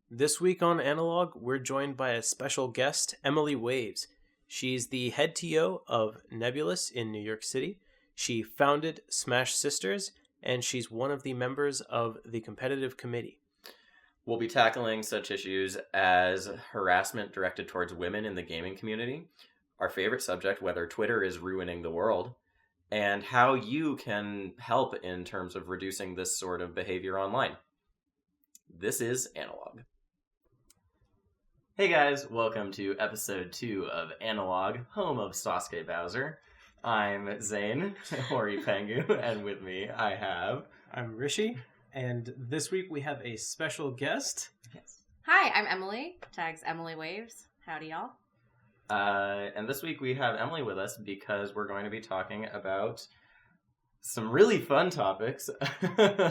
This week on Analog, we're joined by a special guest, Emilywaves. She's the head TO of Nebulous in New York City. She founded Smash Sisters, and she's one of the members of the competitive committee. We'll be tackling such issues as harassment directed towards women in the gaming community, our favorite subject, whether Twitter is ruining the world, and how you can help in terms of reducing this sort of behavior online. This is Analog. Hey guys, welcome to episode 2 of Analog, home of Sasuke Bowser. I'm Zane, Hori Pengu, and with me I'm Rishi, and this week we have a special guest. Yes. Hi, I'm Emily, tags Emilywaves. Howdy y'all. And this week we have Emily with us because we're going to be talking about some really fun topics.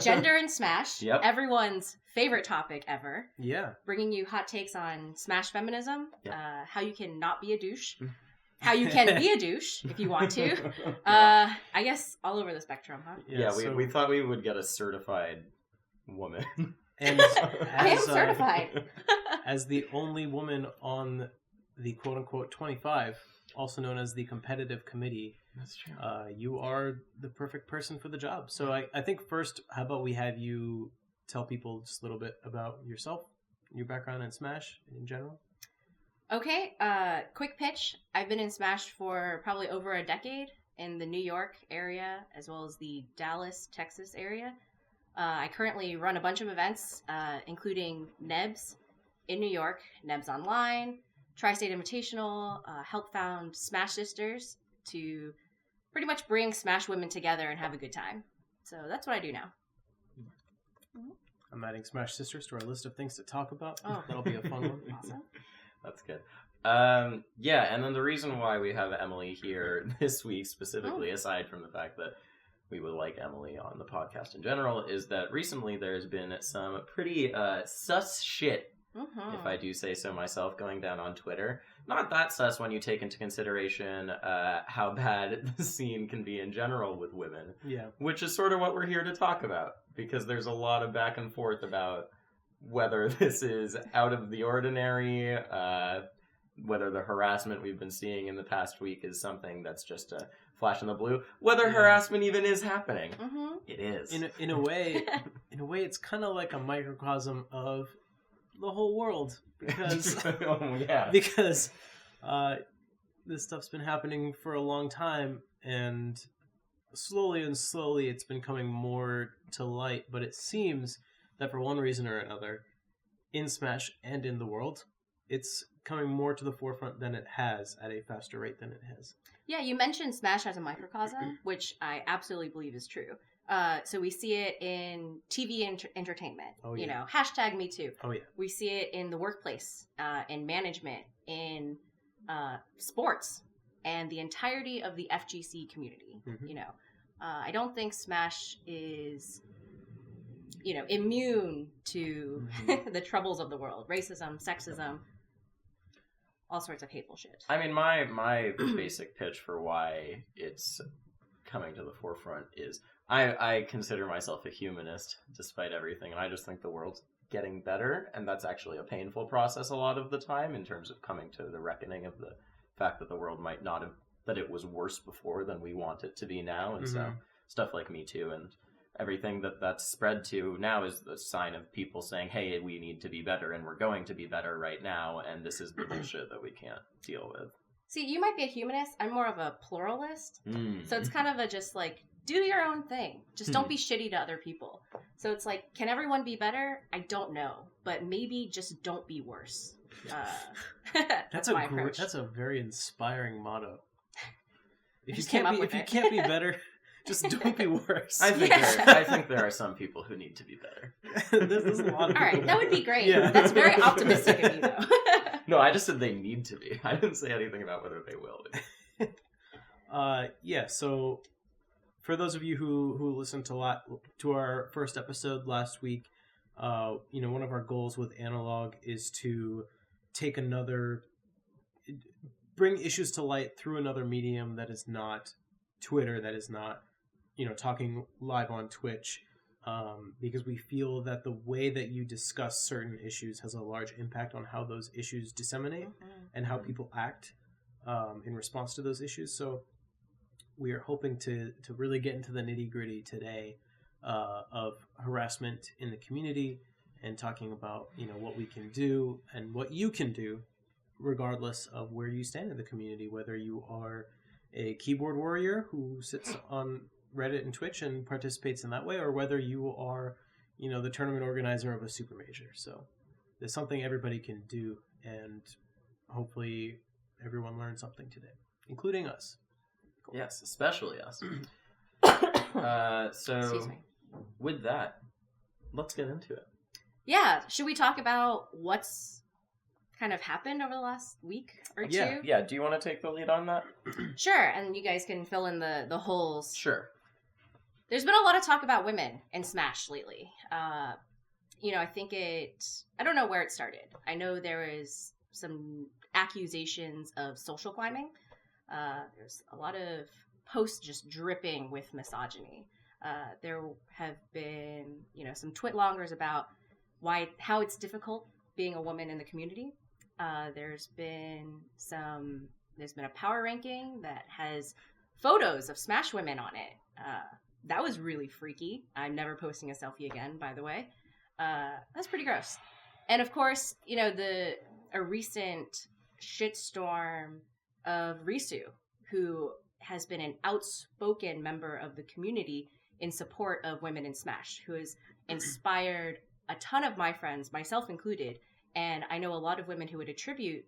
Gender and Smash. Yep. Everyone's favorite topic ever. Yeah. Bringing you hot takes on Smash feminism, Yep. How you can not be a douche, how you can be a douche if you want to. I guess all over the spectrum, huh? Yeah, we thought we would get a certified woman. And I am certified. As the only woman on the quote-unquote 25, also known as the competitive committee, That's true. You are the perfect person for the job. So I think first, how about we have you tell people just a little bit about yourself, your background in Smash in general? Okay, quick pitch. I've been in Smash for probably over a decade in the New York area as well as the Dallas, Texas area. I currently run a bunch of events, including NEBS in New York, NEBS Online, Tri-State Invitational, help found Smash Sisters to pretty much bring Smash women together and have a good time. So that's what I do now. I'm adding Smash Sisters to our list of things to talk about. Oh. That'll be a fun one. Awesome. That's good. Yeah, and then the reason why we have Emily here this week specifically, aside from the fact that we would like Emily on the podcast in general, is that recently there's been some pretty sus shit, if I do say so myself, going down on Twitter. Not that sus when you take into consideration how bad the scene can be in general with women. Yeah. Which is sort of what we're here to talk about, because there's a lot of back and forth about whether this is out of the ordinary, whether the harassment we've been seeing in the past week is something that's just a flash in the blue, whether harassment even is happening. It is. In a way, it's kind of like a microcosm of the whole world, because because this stuff's been happening for a long time, and slowly it's been coming more to light. But it seems that for one reason or another, in Smash and in the world, it's coming more to the forefront than it has at a faster rate than it has. Yeah, you mentioned Smash as a microcosm, which I absolutely believe is true. So we see it in TV entertainment, you know, hashtag me too. Oh, yeah. We see it in the workplace, in management, in sports, and the entirety of the FGC community, you know. I don't think Smash is, you know, immune to the troubles of the world. Racism, sexism, all sorts of hateful shit. I mean, my basic pitch for why it's coming to the forefront is I consider myself a humanist despite everything, and I just think the world's getting better, and that's actually a painful process a lot of the time in terms of coming to the reckoning of the fact that the world might not have, that it was worse before than we want it to be now, and so stuff like Me Too and everything that's spread to now is the sign of people saying, hey, we need to be better, and we're going to be better right now, and this is the bullshit that we can't deal with. See, you might be a humanist. I'm more of a pluralist. So it's kind of a just like, do your own thing. Just don't be shitty to other people. So it's like, can everyone be better? I don't know. But maybe just don't be worse. That's my approach. That's a very inspiring motto. If you can't be better, just don't be worse. I think there are some people who need to be better. There's a lot of All right, people. that would be great. Yeah. That's very optimistic of you, though. No, I just said they need to be. I didn't say anything about whether they will be. Yeah, so for those of you who listened to our first episode last week, you know, one of our goals with Analog is to bring issues to light through another medium that is not Twitter, that is not, you know, talking live on Twitch, because we feel that the way that you discuss certain issues has a large impact on how those issues disseminate and how people act in response to those issues. So we are hoping to really get into the nitty-gritty today of harassment in the community and talking about, what we can do and what you can do regardless of where you stand in the community, whether you are a keyboard warrior who sits on Reddit and Twitch and participates in that way, or whether you are, the tournament organizer of a super major. So there's something everybody can do, and hopefully everyone learned something today, including us. Cool. Yes, especially us. So with that, let's get into it. Yeah, should we talk about what's kind of happened over the last week or two? Yeah. Do you want to take the lead on that? Sure, and you guys can fill in the holes. Sure. There's been a lot of talk about women in Smash lately. I think I don't know where it started. I know there was some accusations of social climbing. There's a lot of posts just dripping with misogyny. There have been, some twitlongers about how it's difficult being a woman in the community. There's been a power ranking that has photos of Smash women on it. That was really freaky. I'm never posting a selfie again, by the way. That's pretty gross. And of course, a recent shitstorm of Risu, who has been an outspoken member of the community in support of women in Smash, who has inspired a ton of my friends, myself included, and I know a lot of women who would attribute,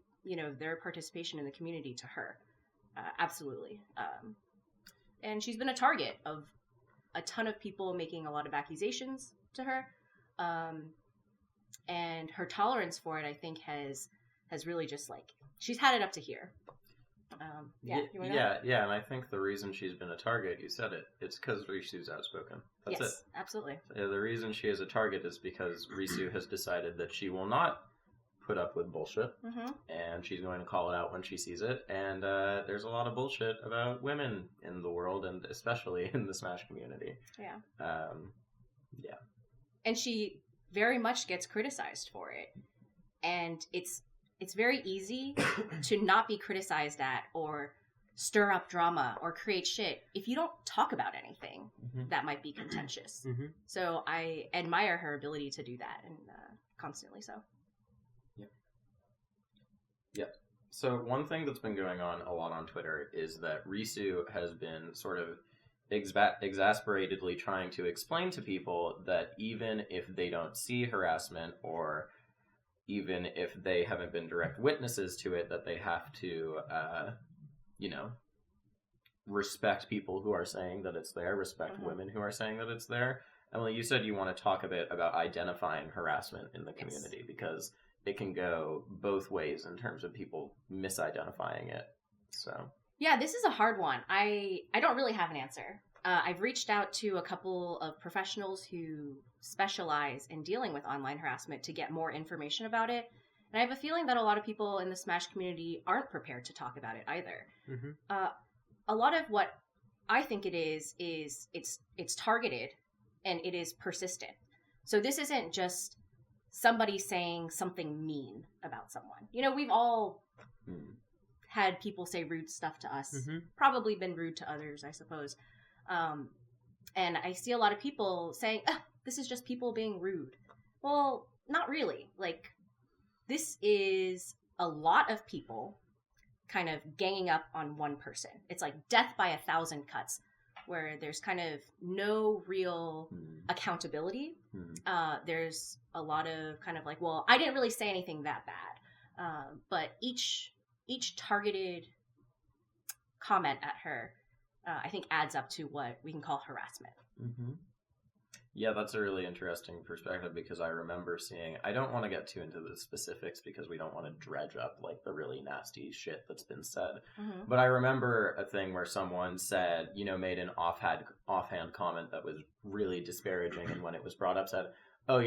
their participation in the community to her. Absolutely. And she's been a target of a ton of people making a lot of accusations to her. And her tolerance for it, I think, has really just she's had it up to here. Yeah, and I think the reason she's been a target, you said it, it's because Risu's outspoken. That's it. Absolutely. The reason she is a target is because Risu has decided that she will not put up with bullshit, and she's going to call it out when she sees it, and there's a lot of bullshit about women in the world, and especially in the Smash community. Yeah. And she very much gets criticized for it, and it's very easy to not be criticized at or stir up drama or create shit if you don't talk about anything that might be contentious. So I admire her ability to do that, and constantly so. Yeah. So one thing that's been going on a lot on Twitter is that Risu has been sort of exasperatedly trying to explain to people that even if they don't see harassment, or even if they haven't been direct witnesses to it, that they have to, respect people who are saying that it's there, respect women who are saying that it's there. Emily, you said you want to talk a bit about identifying harassment in the community, because it can go both ways in terms of people misidentifying it. So yeah, this is a hard one. I don't really have an answer. I've reached out to a couple of professionals who specialize in dealing with online harassment to get more information about it. And I have a feeling that a lot of people in the Smash community aren't prepared to talk about it either. A lot of what I think it is it's targeted, and it is persistent. So this isn't just somebody saying something mean about someone. We've all had people say rude stuff to us, probably been rude to others, I suppose. And I see a lot of people saying, this is just people being rude. Well, not really. This is a lot of people kind of ganging up on one person. It's like death by 1,000 cuts, where there's kind of no real accountability. There's a lot of kind of well, I didn't really say anything that bad. But each targeted comment at her, I think, adds up to what we can call harassment. Yeah, that's a really interesting perspective, because I remember seeing, I don't want to get too into the specifics because we don't want to dredge up the really nasty shit that's been said. But I remember a thing where someone said, made an offhand comment that was really disparaging, and when it was brought up said, oh,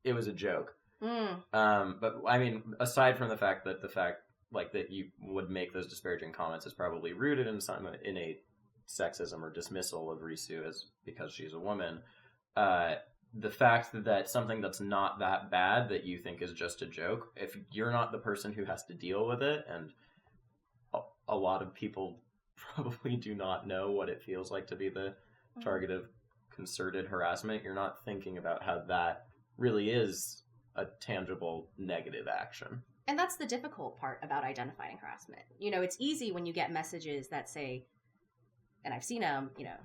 it was a joke. But I mean, aside from the fact that that you would make those disparaging comments is probably rooted in some innate sexism or dismissal of Risu as because she's a woman. the fact that something that's not that bad that you think is just a joke, if you're not the person who has to deal with it, and a lot of people probably do not know what it feels like to be the target of concerted harassment, you're not thinking about how that really is a tangible negative action. And that's the difficult part about identifying harassment. You know, it's easy when you get messages that say, and I've seen them, you know,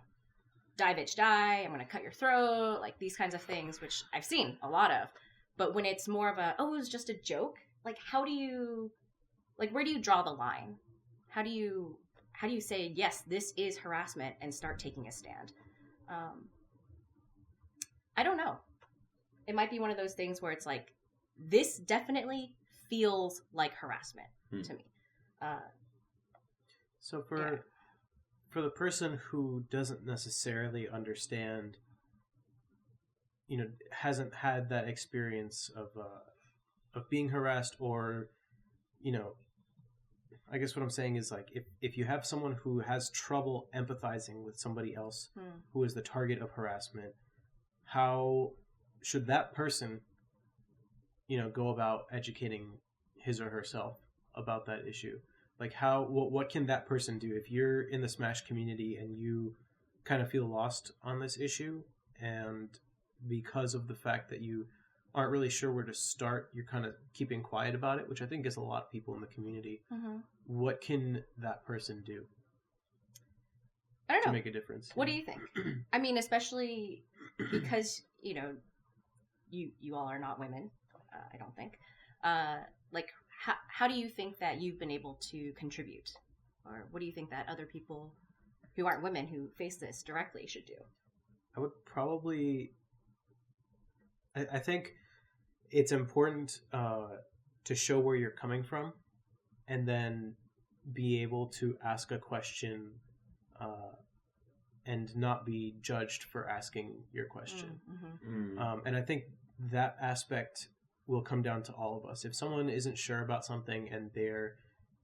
die bitch die, I'm gonna cut your throat, like these kinds of things, which I've seen a lot of. But when it's more of a, oh, it was just a joke, like how do you, like where do you draw the line? How do you say, yes, this is harassment, and start taking a stand? I don't know. It might be one of those things where it's like, this definitely feels like harassment to me. So for the person who doesn't necessarily understand, you know, hasn't had that experience of being harassed, or, you know, I guess what I'm saying is, like, if you have someone who has trouble empathizing with somebody else who is the target of harassment, how should that person, you know, go about educating his or herself about that issue? Like, what can that person do if you're in the Smash community and you kind of feel lost on this issue, and because of the fact that you aren't really sure where to start, you're kind of keeping quiet about it, which I think is a lot of people in the community. What can that person do? I don't know. To make a difference? What do you think? I mean, especially because, you know, you all are not women, I don't think. Like, how do you think that you've been able to contribute? Or what do you think that other people who aren't women who face this directly should do? I would probably... I think it's important to show where you're coming from, and then be able to ask a question and not be judged for asking your question. And I think that aspect will come down to all of us. If someone isn't sure about something and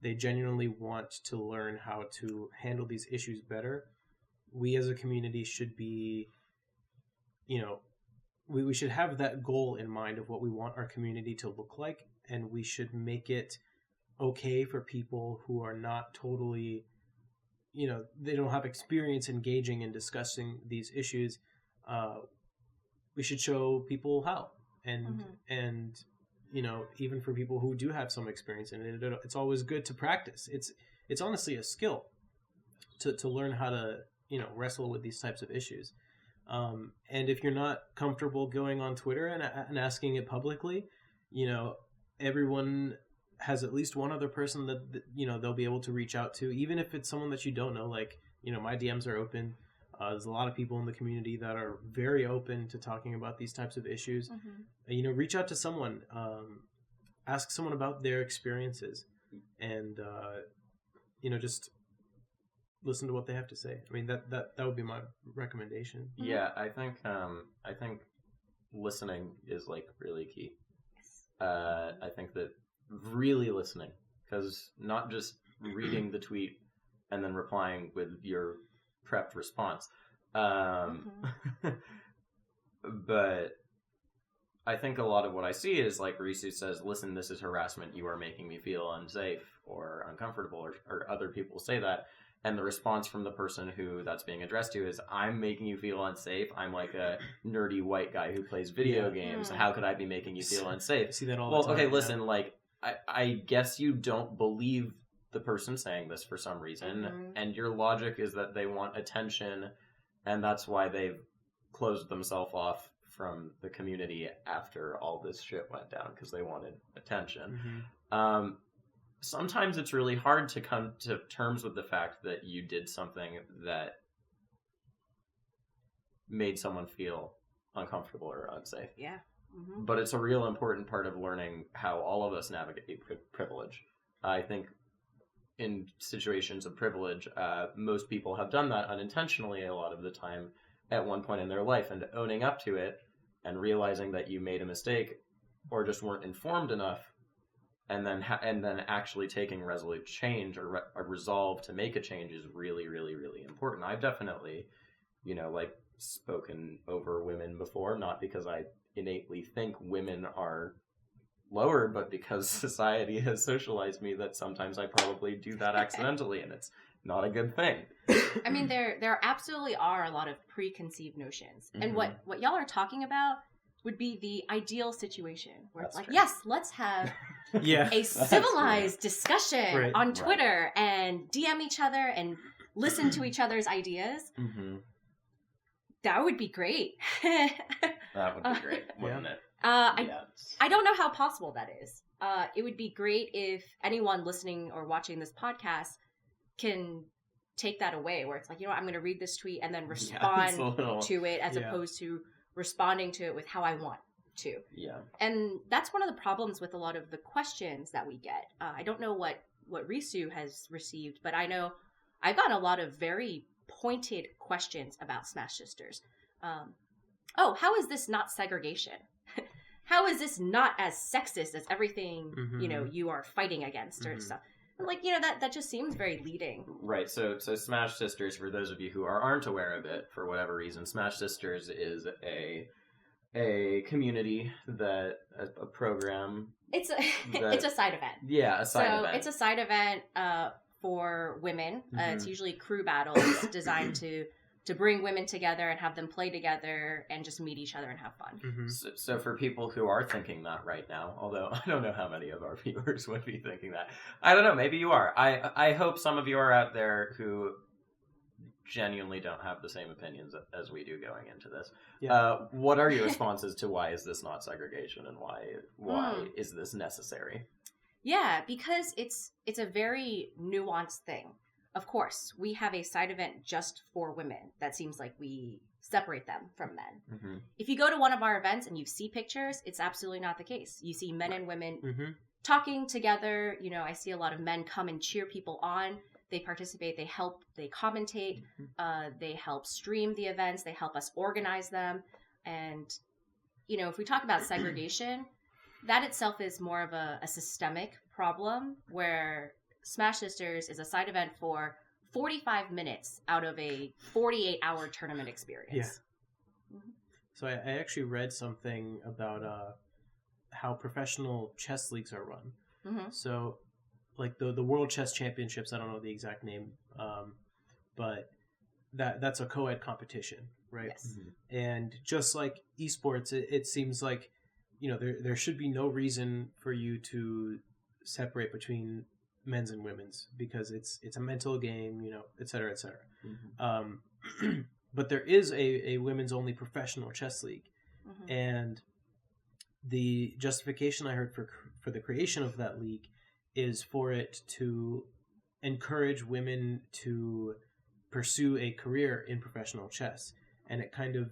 they genuinely want to learn how to handle these issues better, we as a community should be, you know, we should have that goal in mind of what we want our community to look like, and we should make it okay for people who are not totally, you know, they don't have experience engaging and discussing these issues. We should show people how, and you know, even for people who do have some experience in it, it's always good to practice. It's honestly a skill to learn how to, you know, wrestle with these types of issues. And if you're not comfortable going on Twitter and asking it publicly, you know, everyone has at least one other person that, you know, they'll be able to reach out to, even if it's someone that you don't know. Like, you know, my DMs are open. There's a lot of people in the community that are very open to talking about these types of issues. You know, reach out to someone, ask someone about their experiences, and, you know, just listen to what they have to say. I mean, that would be my recommendation. Yeah, I think listening is, like, really key. I think that really listening, because not just reading the tweet and then replying with your prepped response, but I think a lot of what I see is, like Risu says, listen, this is harassment, you are making me feel unsafe or uncomfortable, or other people say that. And the response from the person who that's being addressed to is, I'm making you feel unsafe. I'm like a nerdy white guy who plays video games. How could I be making you feel unsafe? I see that all the time. Okay, listen, like, I guess you don't believe the person saying this for some reason, and your logic is that they want attention, and that's why they've closed themselves off from the community after all this shit went down, because they wanted attention. Sometimes it's really hard to come to terms with the fact that you did something that made someone feel uncomfortable or unsafe. Yeah. But it's a real important part of learning how all of us navigate privilege. I think in situations of privilege, most people have done that unintentionally a lot of the time at one point in their life, and owning up to it and realizing that you made a mistake or just weren't informed enough, and then actually taking resolute change or a resolve to make a change is really, really, really important. I've definitely, you know, like spoken over women before, not because I innately think women are lower, but because society has socialized me that sometimes I probably do that accidentally, and it's not a good thing. I mean, there absolutely are a lot of preconceived notions, and what y'all are talking about would be the ideal situation where it's like, yes, let's have a civilized discussion on Twitter and DM each other and listen to each other's ideas. That would be great. That would be great, wouldn't it? I don't know how possible that is. It would be great if anyone listening or watching this podcast can take that away, where it's like, you know what, I'm going to read this tweet and then respond to it as opposed to responding to it with how I want to. Yeah. And that's one of the problems with a lot of the questions that we get. I don't know what Risu has received, but I know I've gotten a lot of very pointed questions about Smash Sisters. How is this not segregation? How is this not as sexist as everything, you are fighting against or stuff? Like, that just seems very leading. Right. So Smash Sisters, for those of you who aren't aware of it, for whatever reason, Smash Sisters is a community that, a program. It's a side event. Yeah, a side event. So it's a side event for women. It's usually crew battles designed to bring women together and have them play together and just meet each other and have fun. So for people who are thinking that right now, although I don't know how many of our viewers would be thinking that. I don't know, maybe you are. I hope some of you are out there who genuinely don't have the same opinions as we do going into this. What are your responses to why is this not segregation and why is this necessary? Yeah, because it's a very nuanced thing. Of course, we have a side event just for women. That seems like we separate them from men. If you go to one of our events and you see pictures, it's absolutely not the case. You see men and women talking together. I see a lot of men come and cheer people on. They participate, they help, they commentate, they help stream the events, they help us organize them. And, if we talk about segregation, that itself is more of a systemic problem where Smash Sisters is a side event for 45 minutes out of a 48-hour tournament experience. So I actually read something about how professional chess leagues are run. So, like the World Chess Championships, I don't know the exact name, but that's a co-ed competition, right? Yes. And just like esports, it seems like there should be no reason for you to separate between men's and women's because it's a mental game, et cetera, et cetera. But there is a women's only professional chess league, and the justification I heard for the creation of that league is for it to encourage women to pursue a career in professional chess, and it kind of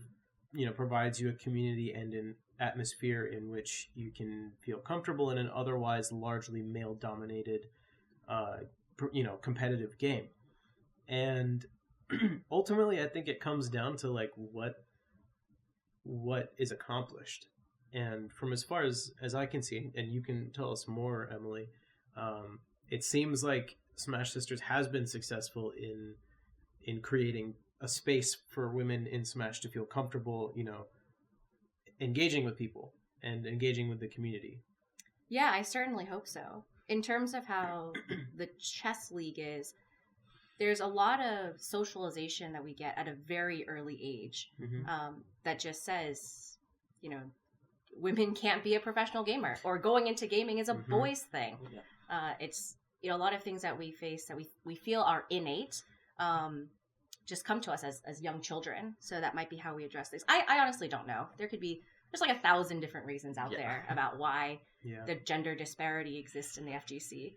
provides you a community and an atmosphere in which you can feel comfortable in an otherwise largely male dominated competitive game. And ultimately I think it comes down to like what is accomplished. And from as far as I can see, and you can tell us more, Emily, it seems like Smash Sisters has been successful in creating a space for women in Smash to feel comfortable, engaging with people and engaging with the community. Yeah, I certainly hope so. In terms of how the chess league is, there's a lot of socialization that we get at a very early age that just says, women can't be a professional gamer, or going into gaming is a boys thing. It's a lot of things that we face that we feel are innate just come to us as young children. So that might be how we address things. I honestly don't know. There's like 1,000 different reasons out there about why the gender disparity exists in the FGC.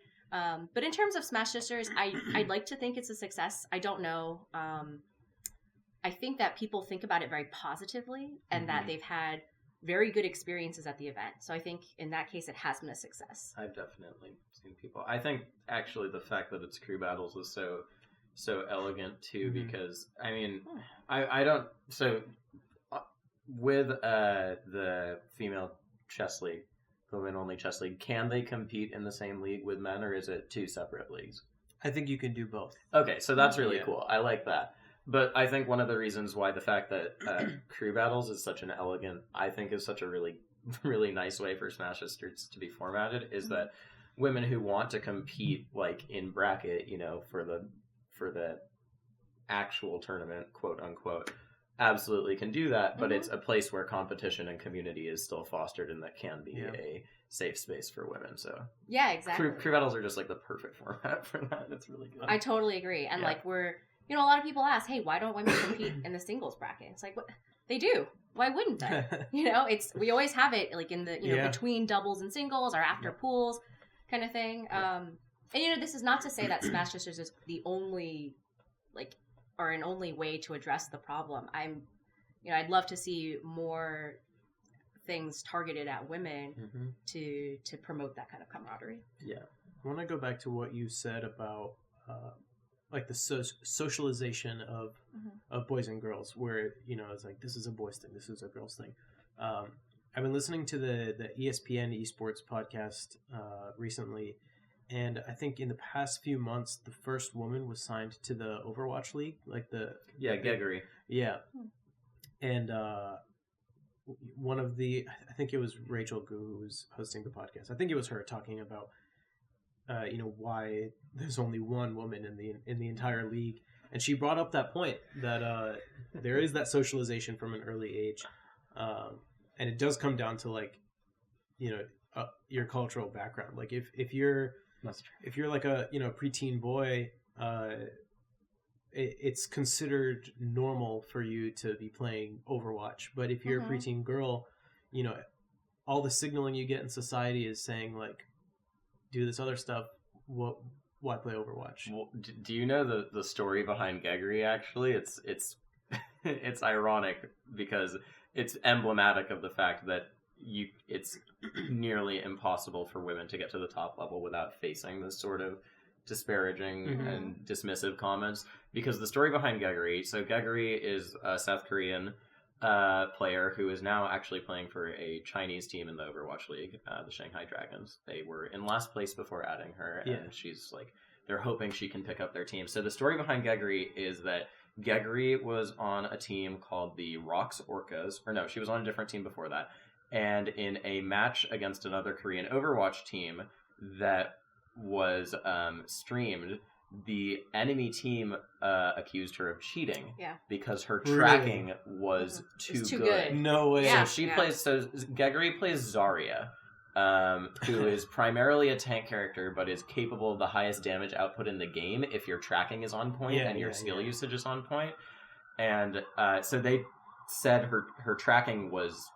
But in terms of Smash Sisters, I'd like to think it's a success. I don't know. I think that people think about it very positively and that they've had very good experiences at the event. So I think in that case, it has been a success. I've definitely seen people. I think actually the fact that it's crew battles is so elegant too, because I mean, I don't, so with the female chess league, the women only chess league, can they compete in the same league with men, or is it two separate leagues? I think you can do both. Okay, so that's really cool. I like that. But I think one of the reasons why the fact that crew battles is such an elegant, I think is such a really, really nice way for Smash Sisters to be formatted is that women who want to compete, like in bracket, you know, for the actual tournament, quote unquote, absolutely can do that. But it's a place where competition and community is still fostered, and that can be a safe space for women. So yeah, exactly. Crew battles are just like the perfect format for that. It's really good. I totally agree. And like you know, a lot of people ask, hey, why don't women compete in the singles bracket? It's like, what? They do. Why wouldn't they? You know, we always have it like in the, you know, between doubles and singles or after pools kind of thing. And, you know, this is not to say that Smash Sisters is the only, like, or an only way to address the problem. I'd love to see more things targeted at women to promote that kind of camaraderie. Yeah. I want to go back to what you said about like the socialization of boys and girls, where, you know, it's like, this is a boys thing, this is a girls thing. I've been listening to the ESPN esports podcast recently, and I think in the past few months, the first woman was signed to the Overwatch League, like Geggery. Yeah. And one of I think it was Rachel Gu who was hosting the podcast. I think it was her talking about you know, why there's only one woman in the entire league, and she brought up that point that there is that socialization from an early age, and it does come down to, like, you know, your cultural background. Like if you're like a, you know, preteen boy, it's considered normal for you to be playing Overwatch, but if you're a preteen girl, you know, all the signaling you get in society is saying, like, do this other stuff. Why play Overwatch? Well, do you know the story behind Geggery? Actually, it's it's ironic because it's emblematic of the fact that it's nearly impossible for women to get to the top level without facing this sort of disparaging and dismissive comments. Because the story behind Geggery, so Geggery is a South Korean player who is now actually playing for a Chinese team in the Overwatch League, the Shanghai Dragons. They were in last place before adding her, and she's like, they're hoping she can pick up their team. So the story behind Geggery is that Geggery was on a team called the Rocks Orcas, or no, she was on a different team before that, and in a match against another Korean Overwatch team that was streamed, the enemy team accused her of cheating because her tracking was too good. No way. So she plays. So Geggery plays Zarya, who is primarily a tank character, but is capable of the highest damage output in the game if your tracking is on point and your skill usage is on point. And so they said her tracking was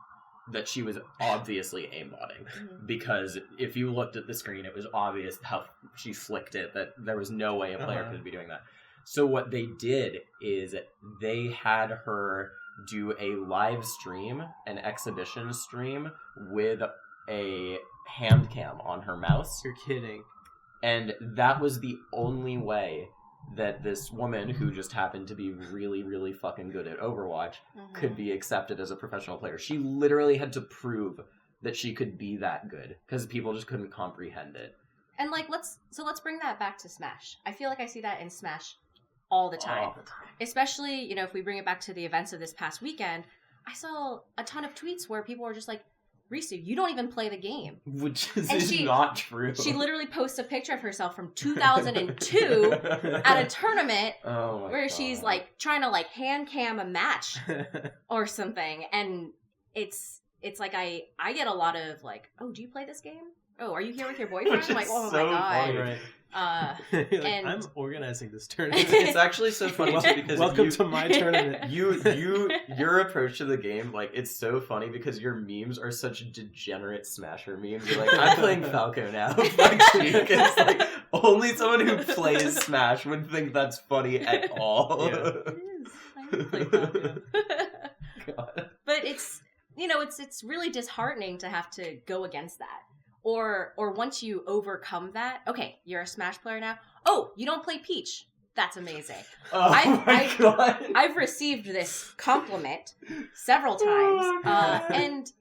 that she was obviously aimbotting, because if you looked at the screen, it was obvious how she flicked it, that there was no way a player could be doing that. So what they did is they had her do a live stream, an exhibition stream, with a hand cam on her mouse. You're kidding. And that was the only way that this woman, who just happened to be really, really fucking good at Overwatch, could be accepted as a professional player. She literally had to prove that she could be that good, because people just couldn't comprehend it. And like, let's bring that back to Smash. I feel like I see that in Smash all the time. Especially, you know, if we bring it back to the events of this past weekend, I saw a ton of tweets where people were just like, Risu, you don't even play the game. Which is not true. She literally posts a picture of herself from 2002 at a tournament where she's like trying to like hand cam a match or something. And it's like I get a lot of like, oh, do you play this game? Oh, are you here with your boyfriend? I'm like, oh so my god. Funny, right? Like, and I'm organizing this tournament. It's actually so funny too, because welcome to my tournament. Your approach to the game, like, it's so funny because your memes are such degenerate Smasher memes. You're like, I'm playing Falco now. It's like only someone who plays Smash would think that's funny at all. It is. I do play Falco. God. But it's, you know, it's really disheartening to have to go against that. Or once you overcome that, okay, you're a Smash player now. Oh, you don't play Peach. That's amazing. Oh God. I've received this compliment several times, and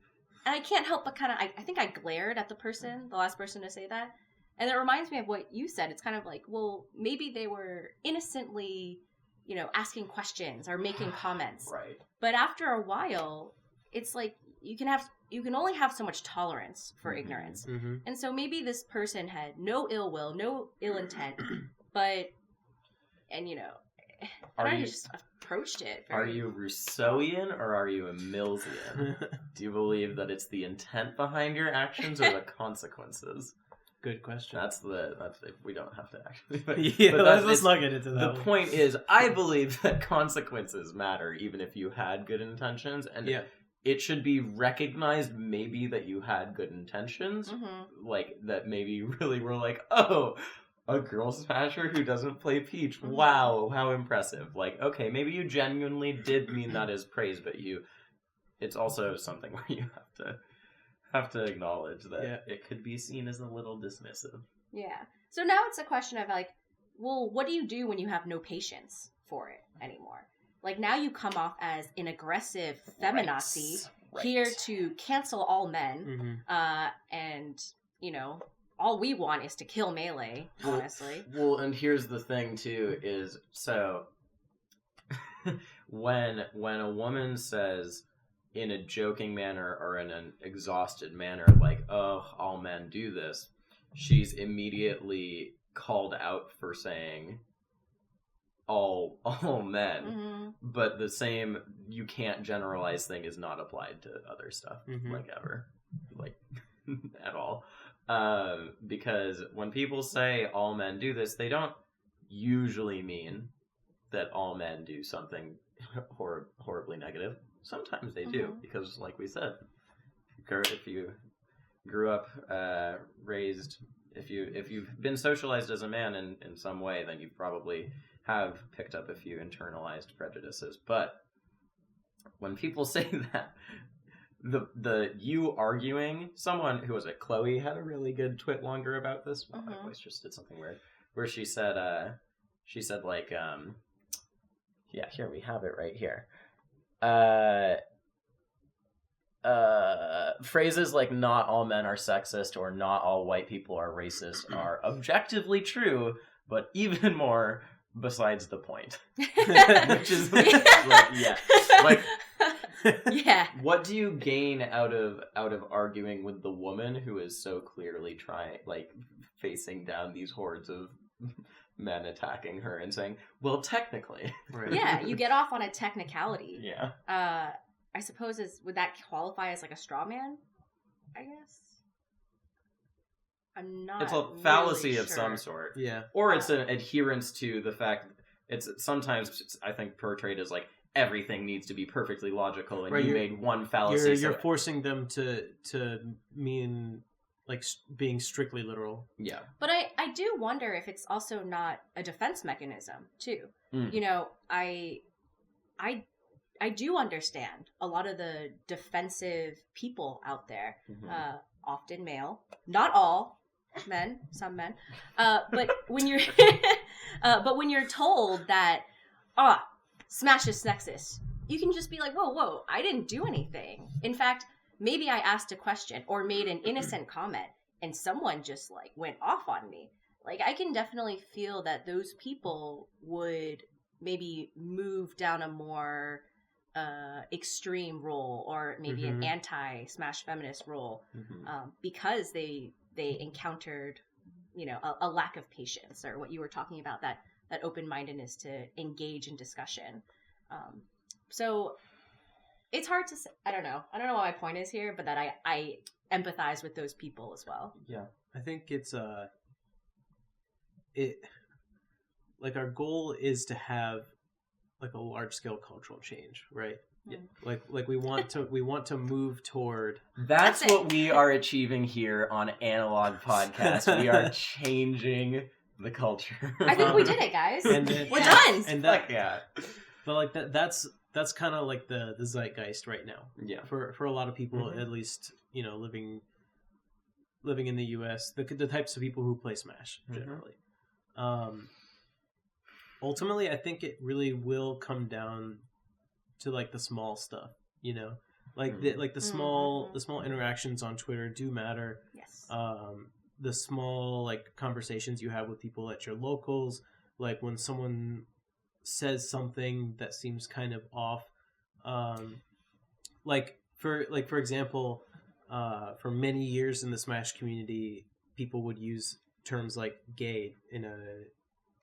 I can't help but kind of, I think I glared at the last person to say that, and it reminds me of what you said. It's kind of like, well, maybe they were innocently, asking questions or making comments. Right. But after a while, it's like you can only have so much tolerance for ignorance. Mm-hmm. And so maybe this person had no ill will, no ill intent, but I just approached it. Are you Rousseauian or are you a Millsian? Do you believe that it's the intent behind your actions or the consequences? Good question. That's we don't have to actually. But, let's not get into that. The point is, I believe that consequences matter, even if you had good intentions, and it should be recognized maybe that you had good intentions, like that maybe you really were like, oh, a girl smasher who doesn't play Peach. Wow, how impressive. Like, okay, maybe you genuinely did mean that as praise, but it's also something where you have to acknowledge that it could be seen as a little dismissive. Yeah. So now it's a question of like, well, what do you do when you have no patience for it anymore? Like now you come off as an aggressive feminazi here to cancel all men, and all we want is to kill Melee, honestly. Well, and here's the thing, too, is, so, when a woman says, in a joking manner or in an exhausted manner, like, oh, all men do this, she's immediately called out for saying, all men. But the same, you can't generalize thing is not applied to other stuff, like, ever. Like, at all. Because when people say all men do this, they don't usually mean that all men do something horribly negative. Sometimes they do, because like we said, if you grew up raised, if you've been socialized as a man in some way, then you probably have picked up a few internalized prejudices. But when people say that, the you arguing, someone who was it, Chloe had a really good twit longer about this. Well, my voice just did something weird, where she said like here we have it right here. Phrases like not all men are sexist or not all white people are racist are objectively true, but even more besides the point. Which is what do you gain out of arguing with the woman who is so clearly facing down these hordes of men attacking her and saying, well, technically. Right. Yeah, you get off on a technicality. Yeah. I suppose would that qualify as like a straw man? I guess. I'm not. It's a fallacy really of some sort. Yeah. Or it's an adherence to the fact. It's sometimes I think portrayed as like everything needs to be perfectly logical, and you made one fallacy. You're forcing them to mean like being strictly literal. Yeah. But I do wonder if it's also not a defense mechanism too. I do understand a lot of the defensive people out there, often male, not all men, some men, but when you're told that, Smash is sexist, you can just be like, whoa, I didn't do anything. In fact, maybe I asked a question or made an innocent comment and someone just like went off on me. Like, I can definitely feel that those people would maybe move down a more extreme role, or maybe an anti-Smash feminist role, because they encountered, a lack of patience, or what you were talking about, that open-mindedness to engage in discussion. So it's hard to say. I don't know what my point is here, but that I empathize with those people as well. Yeah, I think it's our goal is to have like a large scale cultural change, right? Yeah. Like we want to move toward. That's what we are achieving here on Analog Podcast. We are changing the culture. I think we did it, guys. And then, we're done. And but like that's kind of like the zeitgeist right now. Yeah. For a lot of people, at least, living in the U.S., the types of people who play Smash generally. Ultimately, I think it really will come down to like the small stuff, the small interactions on Twitter do matter. Yes. The small like conversations you have with people at your locals, like when someone says something that seems kind of off. For example, for many years in the Smash community, people would use terms like gay in a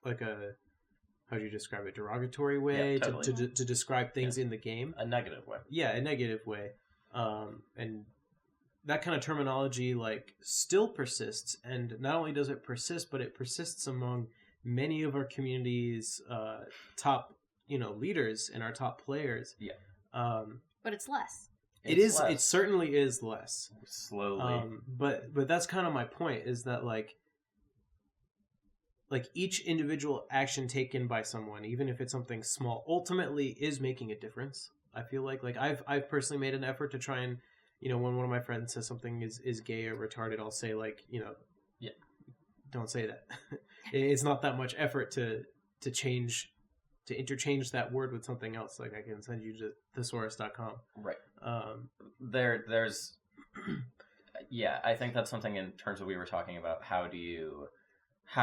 how do you describe it, derogatory way, totally. to describe things in the game. A negative way. Yeah, a negative way. And that kind of terminology like still persists, and not only does it persist, but it persists among many of our community's top, leaders and our top players. Yeah. But it's less. It certainly is less. Slowly. But that's kind of my point, is that like each individual action taken by someone, even if it's something small, ultimately is making a difference. I feel like I've personally made an effort to try and, when one of my friends says something is gay or retarded, I'll say yeah, don't say that. It's not that much effort to interchange that word with something else. Like I can send you to thesaurus.com. Right. There's yeah, I think that's something in terms of we were talking about how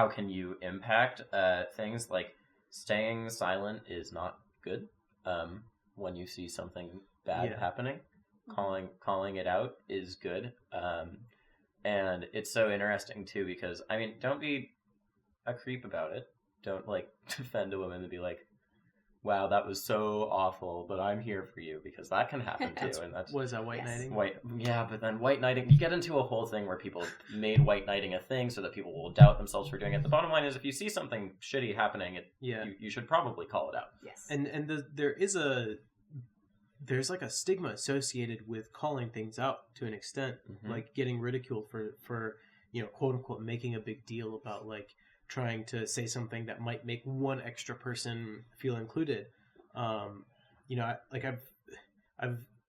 can you impact things. Like staying silent is not good when you see something bad happening. Calling it out is good. And it's so interesting too, because don't be a creep about it. Don't defend a woman and be like, wow, that was so awful, but I'm here for you, because that can happen too. And that's what is that, white knighting? But then white knighting, you get into a whole thing where people made white knighting a thing so that people will doubt themselves for doing it. The bottom line is, if you see something shitty happening, you should probably call it out. Yes. And there's like a stigma associated with calling things out to an extent, like getting ridiculed for quote unquote making a big deal about trying to say something that might make one extra person feel included. I've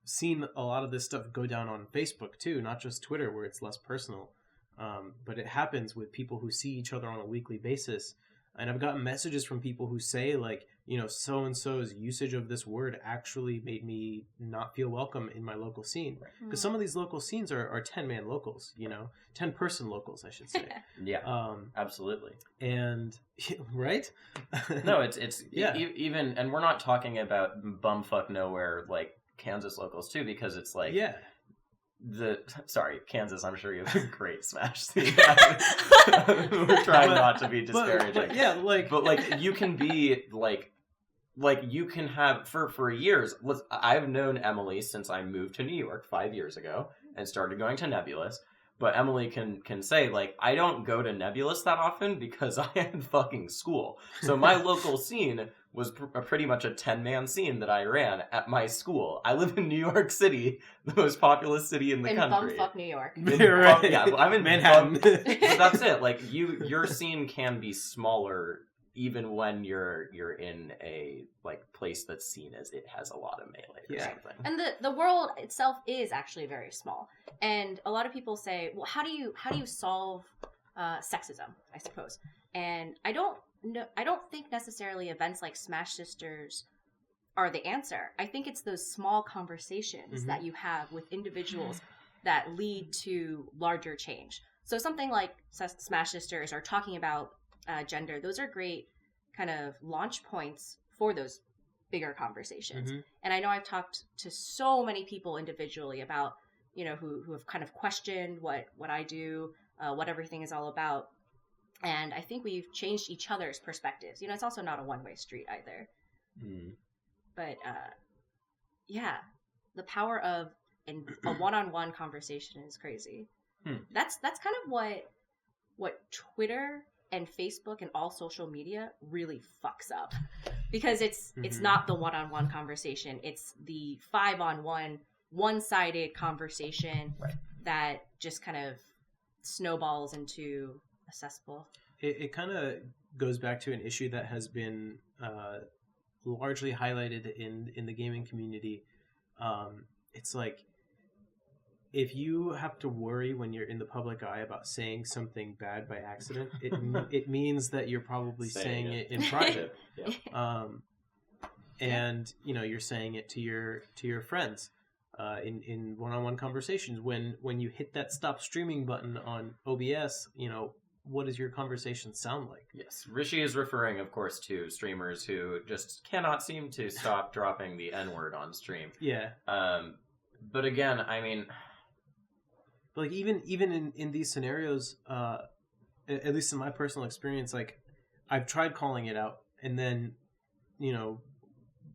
seen a lot of this stuff go down on Facebook too, not just Twitter, where it's less personal. But it happens with people who see each other on a weekly basis. And I've gotten messages from people who say so-and-so's usage of this word actually made me not feel welcome in my local scene. Because some of these local scenes are 10-man locals, 10-person locals, I should say. Yeah, absolutely. And, right? No, it's even, and we're not talking about bumfuck nowhere, Kansas locals too, because it's Kansas, I'm sure you have a great Smash scene. We're trying not to be disparaging. But you can be you can have for years. I've known Emily since I moved to New York 5 years ago and started going to Nebulous. But Emily can say, I don't go to Nebulous that often because I had fucking school. So my local scene was pretty much a 10-man scene that I ran at my school. I live in New York City, the most populous city in the country. In bumfuck New York. Right. Yeah, I'm in Manhattan. But that's it. Your scene can be smaller even when you're in a place that's seen as it has a lot of melee or something. And the world itself is actually very small. And a lot of people say, well, how do you solve sexism, I suppose? And I don't think necessarily events like Smash Sisters are the answer. I think it's those small conversations that you have with individuals that lead to larger change. So something like Smash Sisters or talking about gender, those are great kind of launch points for those bigger conversations. And I know I've talked to so many people individually about, who have kind of questioned what I do, what everything is all about. And I think we've changed each other's perspectives. It's also not a one-way street either. But the power of a one-on-one conversation is crazy. That's kind of what Twitter and Facebook and all social media really fucks up, because it's not the one-on-one conversation. It's the 5-on-1, one-sided conversation that just kind of snowballs into a cesspool. It kind of goes back to an issue that has been largely highlighted in the gaming community. It's if you have to worry when you're in the public eye about saying something bad by accident, it means that you're probably saying it in private. And you're saying it to your friends in one-on-one conversations. When you hit that stop streaming button on OBS, what does your conversation sound like? Yes, Rishi is referring, of course, to streamers who just cannot seem to stop dropping the N-word on stream. Yeah. But again, I mean, like even in these scenarios, at least in my personal experience, like I've tried calling it out, and then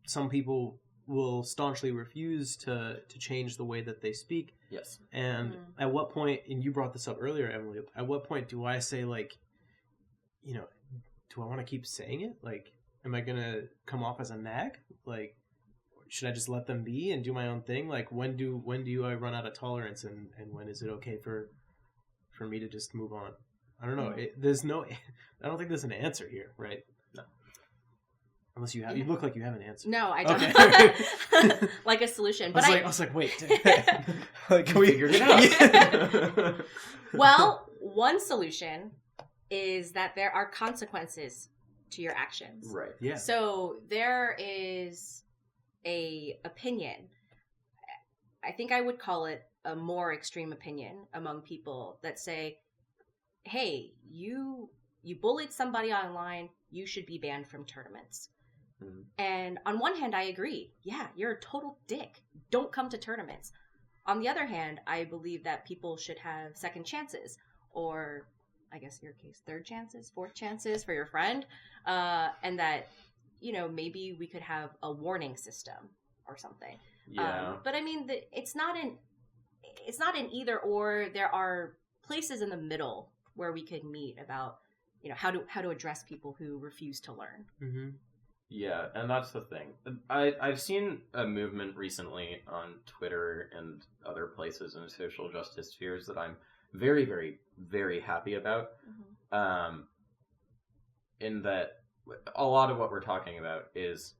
some people will staunchly refuse to change the way that they speak. Yes. And at what point, and you brought this up earlier, Emily, at what point do I say, like, do I want to keep saying it? Like, am I going to come off as a nag? Like, should I just let them be and do my own thing? Like, when do I run out of tolerance, and when is it okay for me to just move on? I don't know. I don't think there's an answer here, right? No. Unless you have, you look like you have an answer. No, I don't. Okay. Like a solution, but I was like, wait, can we figure it out? Well, one solution is that there are consequences to your actions. Right. Yeah. So there is a opinion. I think I would call it a more extreme opinion among people that say, "Hey, you bullied somebody online. You should be banned from tournaments." Mm-hmm. And on one hand, I agree. Yeah, you're a total dick. Don't come to tournaments. On the other hand, I believe that people should have second chances, or I guess in your case, third chances, fourth chances for your friend. And that, maybe we could have a warning system or something. Yeah. But I mean, it's not an either or. There are places in the middle where we could meet about, how to address people who refuse to learn. Mm-hmm. Yeah, and that's the thing. I've seen a movement recently on Twitter and other places in social justice spheres that I'm very, very, very happy about. Mm-hmm. In that a lot of what we're talking about is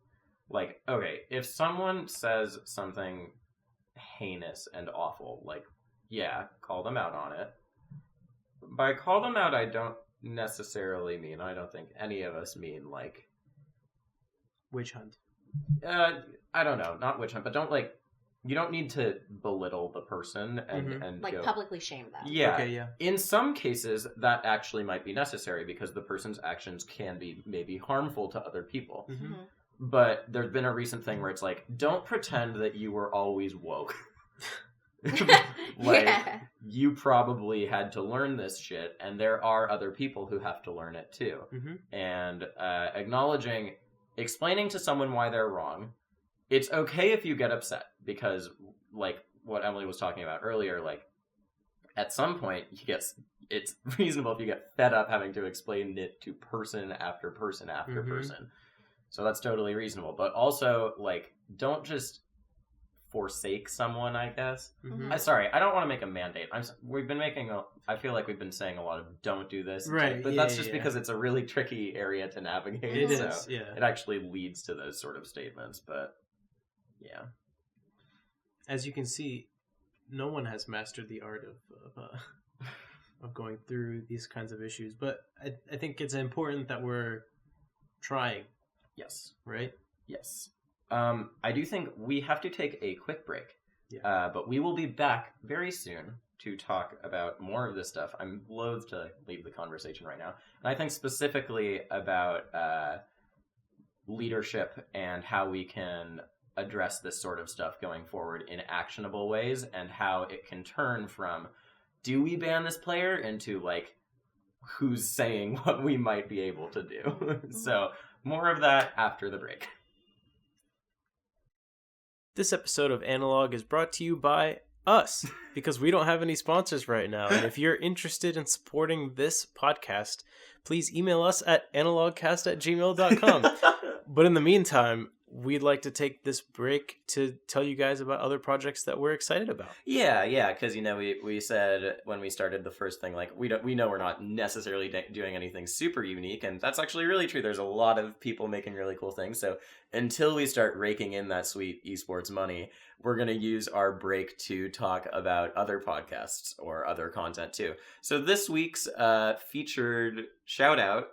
like, okay, if someone says something heinous and awful, like, yeah, call them out on it. By call them out, I don't necessarily mean, I don't think any of us mean, like, witch hunt. I don't know, not witch hunt, but you don't need to belittle the person and like publicly shame them. Yeah. Okay, yeah. In some cases, that actually might be necessary because the person's actions can be maybe harmful to other people. Mm-hmm. Mm-hmm. But there's been a recent thing where it's like, don't pretend that you were always woke. You probably had to learn this shit, and there are other people who have to learn it too. Mm-hmm. And explaining to someone why they're wrong. It's okay if you get upset because, like what Emily was talking about earlier, like at some point it's reasonable if you get fed up having to explain it to person after person after mm-hmm. person. So that's totally reasonable. But also, like, don't just forsake someone, I guess. Mm-hmm. Sorry, I don't want to make a mandate. I feel like we've been saying a lot of don't do this. Right. But that's just because it's a really tricky area to navigate. It is, yeah. It actually leads to those sort of statements, but yeah. As you can see, no one has mastered the art of going through these kinds of issues. But I think it's important that we're trying. Yes. Right? Yes. I do think we have to take a quick break. Yeah. But we will be back very soon to talk about more of this stuff. I'm loath to leave the conversation right now. And I think specifically about leadership and how we can address this sort of stuff going forward in actionable ways, and how it can turn from, do we ban this player, into, like, who's saying what we might be able to do. So more of that after the break. This episode of Analog is brought to you by us, because we don't have any sponsors right now. And if you're interested in supporting this podcast, please email us at analogcast@gmail.com. But in the meantime, we'd like to take this break to tell you guys about other projects that we're excited about. Yeah, because we said when we started the first thing, like, we know we're not necessarily doing anything super unique, and that's actually really true. There's a lot of people making really cool things. So until we start raking in that sweet esports money, we're going to use our break to talk about other podcasts or other content too. So this week's featured shoutout,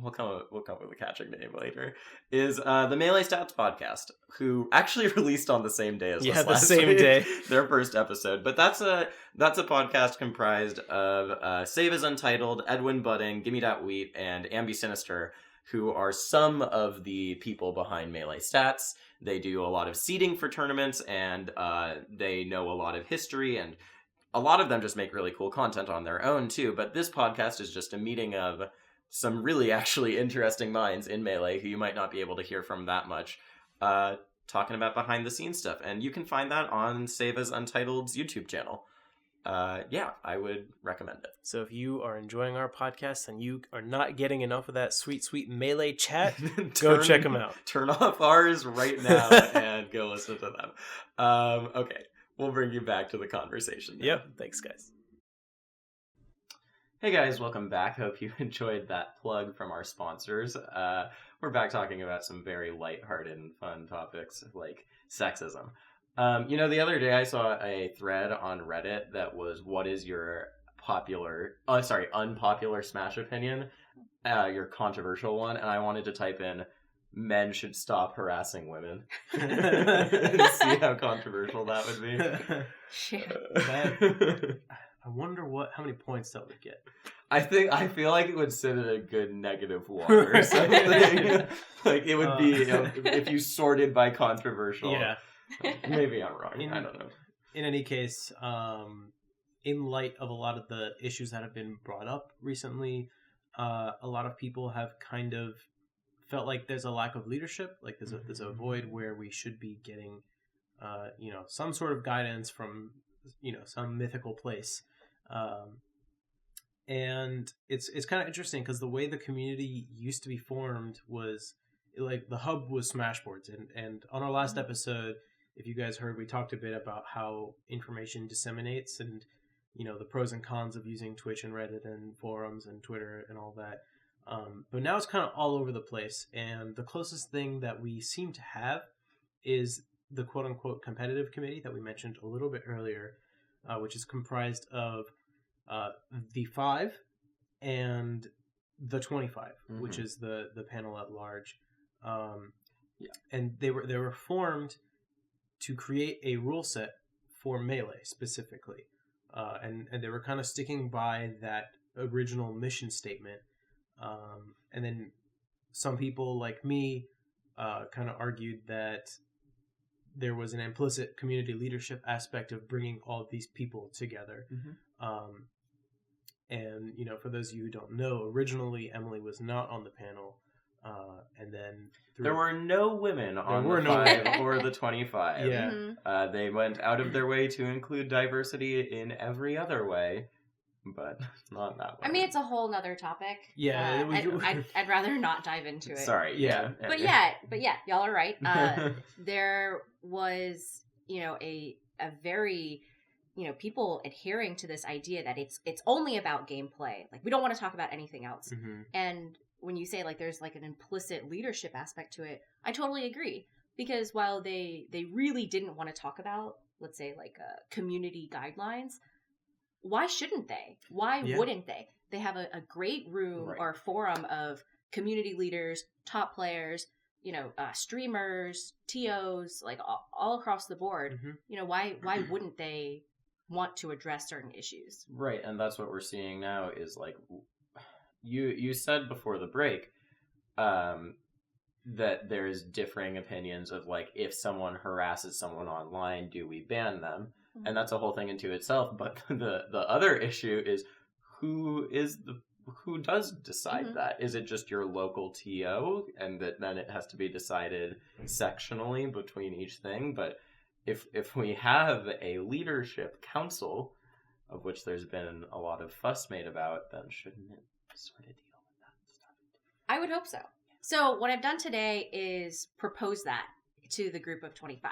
we'll come up with a catching name later, is the Melee Stats podcast, who actually released on the same day as us last week, day. Their first episode. But that's a podcast comprised of Save as Untitled, Edwin Budding, Gimme Dat Wheat, and Ambi Sinister, who are some of the people behind Melee Stats. They do a lot of seeding for tournaments, and they know a lot of history, and a lot of them just make really cool content on their own, too. But this podcast is just a meeting of some really actually interesting minds in Melee who you might not be able to hear from that much, talking about behind-the-scenes stuff. And you can find that on Save as Untitled's YouTube channel. Yeah, I would recommend it. So if you are enjoying our podcast and you are not getting enough of that sweet, sweet Melee chat, go check them out. Turn off ours right now and go listen to them. Okay, we'll bring you back to the conversation now. Yep, thanks, guys. Hey guys, welcome back. Hope you enjoyed that plug from our sponsors. We're back talking about some very lighthearted and fun topics like sexism. The other day I saw a thread on Reddit that was, what is your unpopular Smash opinion? Your controversial one. And I wanted to type in, men should stop harassing women. And see how controversial that would be. Shit. I wonder how many points that would get. I feel like it would sit at a good -1 or something. Like it would be if you sorted by controversial. Yeah. Maybe I'm wrong. I don't know. In any case, in light of a lot of the issues that have been brought up recently, a lot of people have kind of felt like there's a lack of leadership. Like there's a void where we should be getting, some sort of guidance from, some mythical place. And it's kind of interesting because the way the community used to be formed was like the hub was Smashboards, and on our last episode, if you guys heard, we talked a bit about how information disseminates and the pros and cons of using Twitch and Reddit and forums and Twitter and all that. But now it's kind of all over the place, and the closest thing that we seem to have is the quote unquote competitive committee that we mentioned a little bit earlier, which is comprised of the 5 and the 25, which is the panel at large. And they were formed to create a rule set for Melee specifically, and they were kind of sticking by that original mission statement. And then some people like me kind of argued that there was an implicit community leadership aspect of bringing all of these people together. And, for those of you who don't know, originally Emily was not on the panel. And then there were no women on the 5 or the 25. Yeah. They went out of their way to include diversity in every other way, but not that way. I mean, it's a whole nother topic. Yeah. I'd rather not dive into it. Sorry. Yeah. But yeah, y'all are right. There was, a very, people adhering to this idea that it's only about gameplay. Like, we don't want to talk about anything else. And when you say like there's like an implicit leadership aspect to it, I totally agree. Because while they really didn't want to talk about, let's say, like community guidelines, why shouldn't they? Why wouldn't they? They have a great room or forum of community leaders, top players, streamers, TOs, like all across the board. Why wouldn't they want to address certain issues? Right, and that's what we're seeing now is like you said before the break that there's differing opinions of like if someone harasses someone online, do we ban them? And that's a whole thing into itself. But the other issue is who does decide that? Is it just your local TO, and that then it has to be decided sectionally between each thing? But if we have a leadership council, of which there's been a lot of fuss made about, then shouldn't it sort of deal with that stuff? I would hope so. So what I've done today is propose that to the group of 25,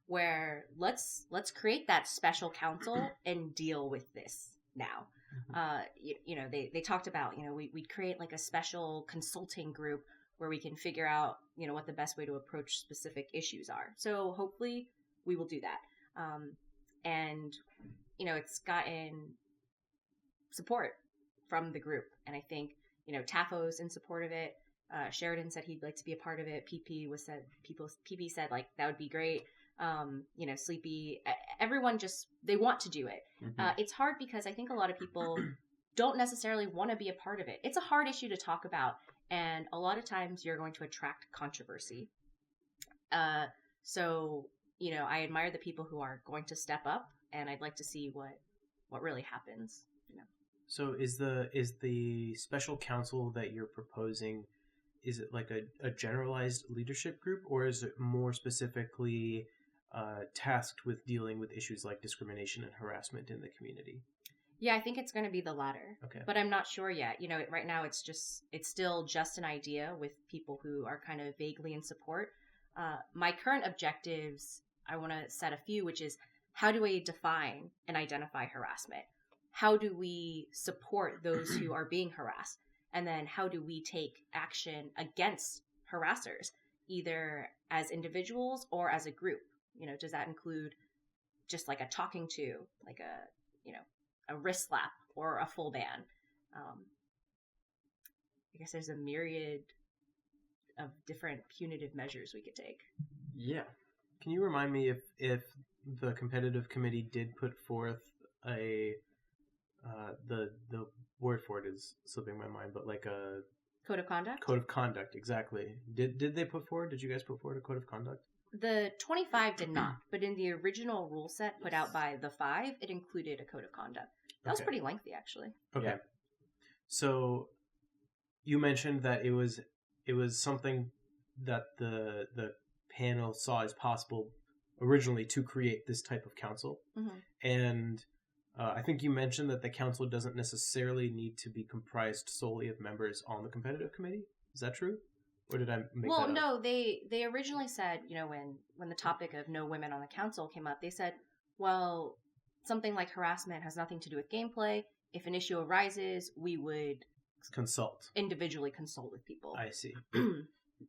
where let's create that special council and deal with this now. They talked about, we'd create like a special consulting group where we can figure out, what the best way to approach specific issues are. So hopefully we will do that. And it's gotten support from the group. And I think, Tafo's in support of it. Sheridan said he'd like to be a part of it. PP said like that would be great. Sleepy, everyone they want to do it. Mm-hmm. It's hard because I think a lot of people don't necessarily want to be a part of it. It's a hard issue to talk about, and a lot of times you're going to attract controversy. So I admire the people who are going to step up, and I'd like to see what really happens. So is the special counsel that you're proposing, is it like a generalized leadership group, or is it more specifically tasked with dealing with issues like discrimination and harassment in the community? Yeah, I think it's going to be the latter. Okay. But I'm not sure yet. Right now it's still just an idea with people who are kind of vaguely in support. My current objectives, I want to set a few, which is how do we define and identify harassment? How do we support those who are being harassed? And then how do we take action against harassers, either as individuals or as a group? Does that include just like a talking to, like a wrist slap or a full ban? I guess there's a myriad of different punitive measures we could take. Yeah. Can you remind me if the competitive committee did put forth the word for it is slipping my mind, but like a code of conduct? Code of conduct, exactly. Did they put forward? Did you guys put forward a code of conduct? The 25 did not, but in the original rule set put out by the 5, it included a code of conduct. That was pretty lengthy, actually. Okay. Yeah. So you mentioned that it was something that the panel saw as possible originally to create this type of council. Mm-hmm. And I think you mentioned that the council doesn't necessarily need to be comprised solely of members on the competitive committee. Is that true? Or did I make that up? No, they originally said, when the topic of no women on the council came up, they said, well, something like harassment has nothing to do with gameplay. If an issue arises, we would individually consult with people. I see.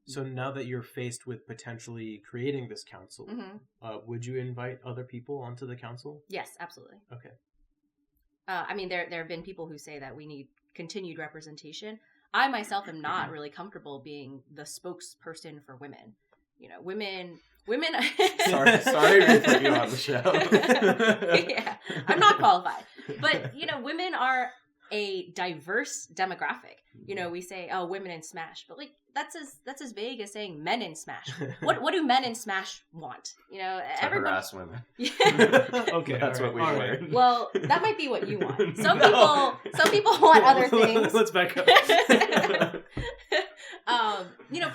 So now that you're faced with potentially creating this council, mm-hmm. Would you invite other people onto the council? Yes, absolutely. Okay. There have been people who say that we need continued representation. I myself am not really comfortable being the spokesperson for women. Women. sorry to put you on the show. Yeah, I'm not qualified. But women are a diverse demographic. We say, oh, women in Smash, but like that's as vague as saying men in Smash. What do men in Smash want? Harass women. Okay, that's what we learned. Well, that might be what you want. Some people want other things. Let's back up.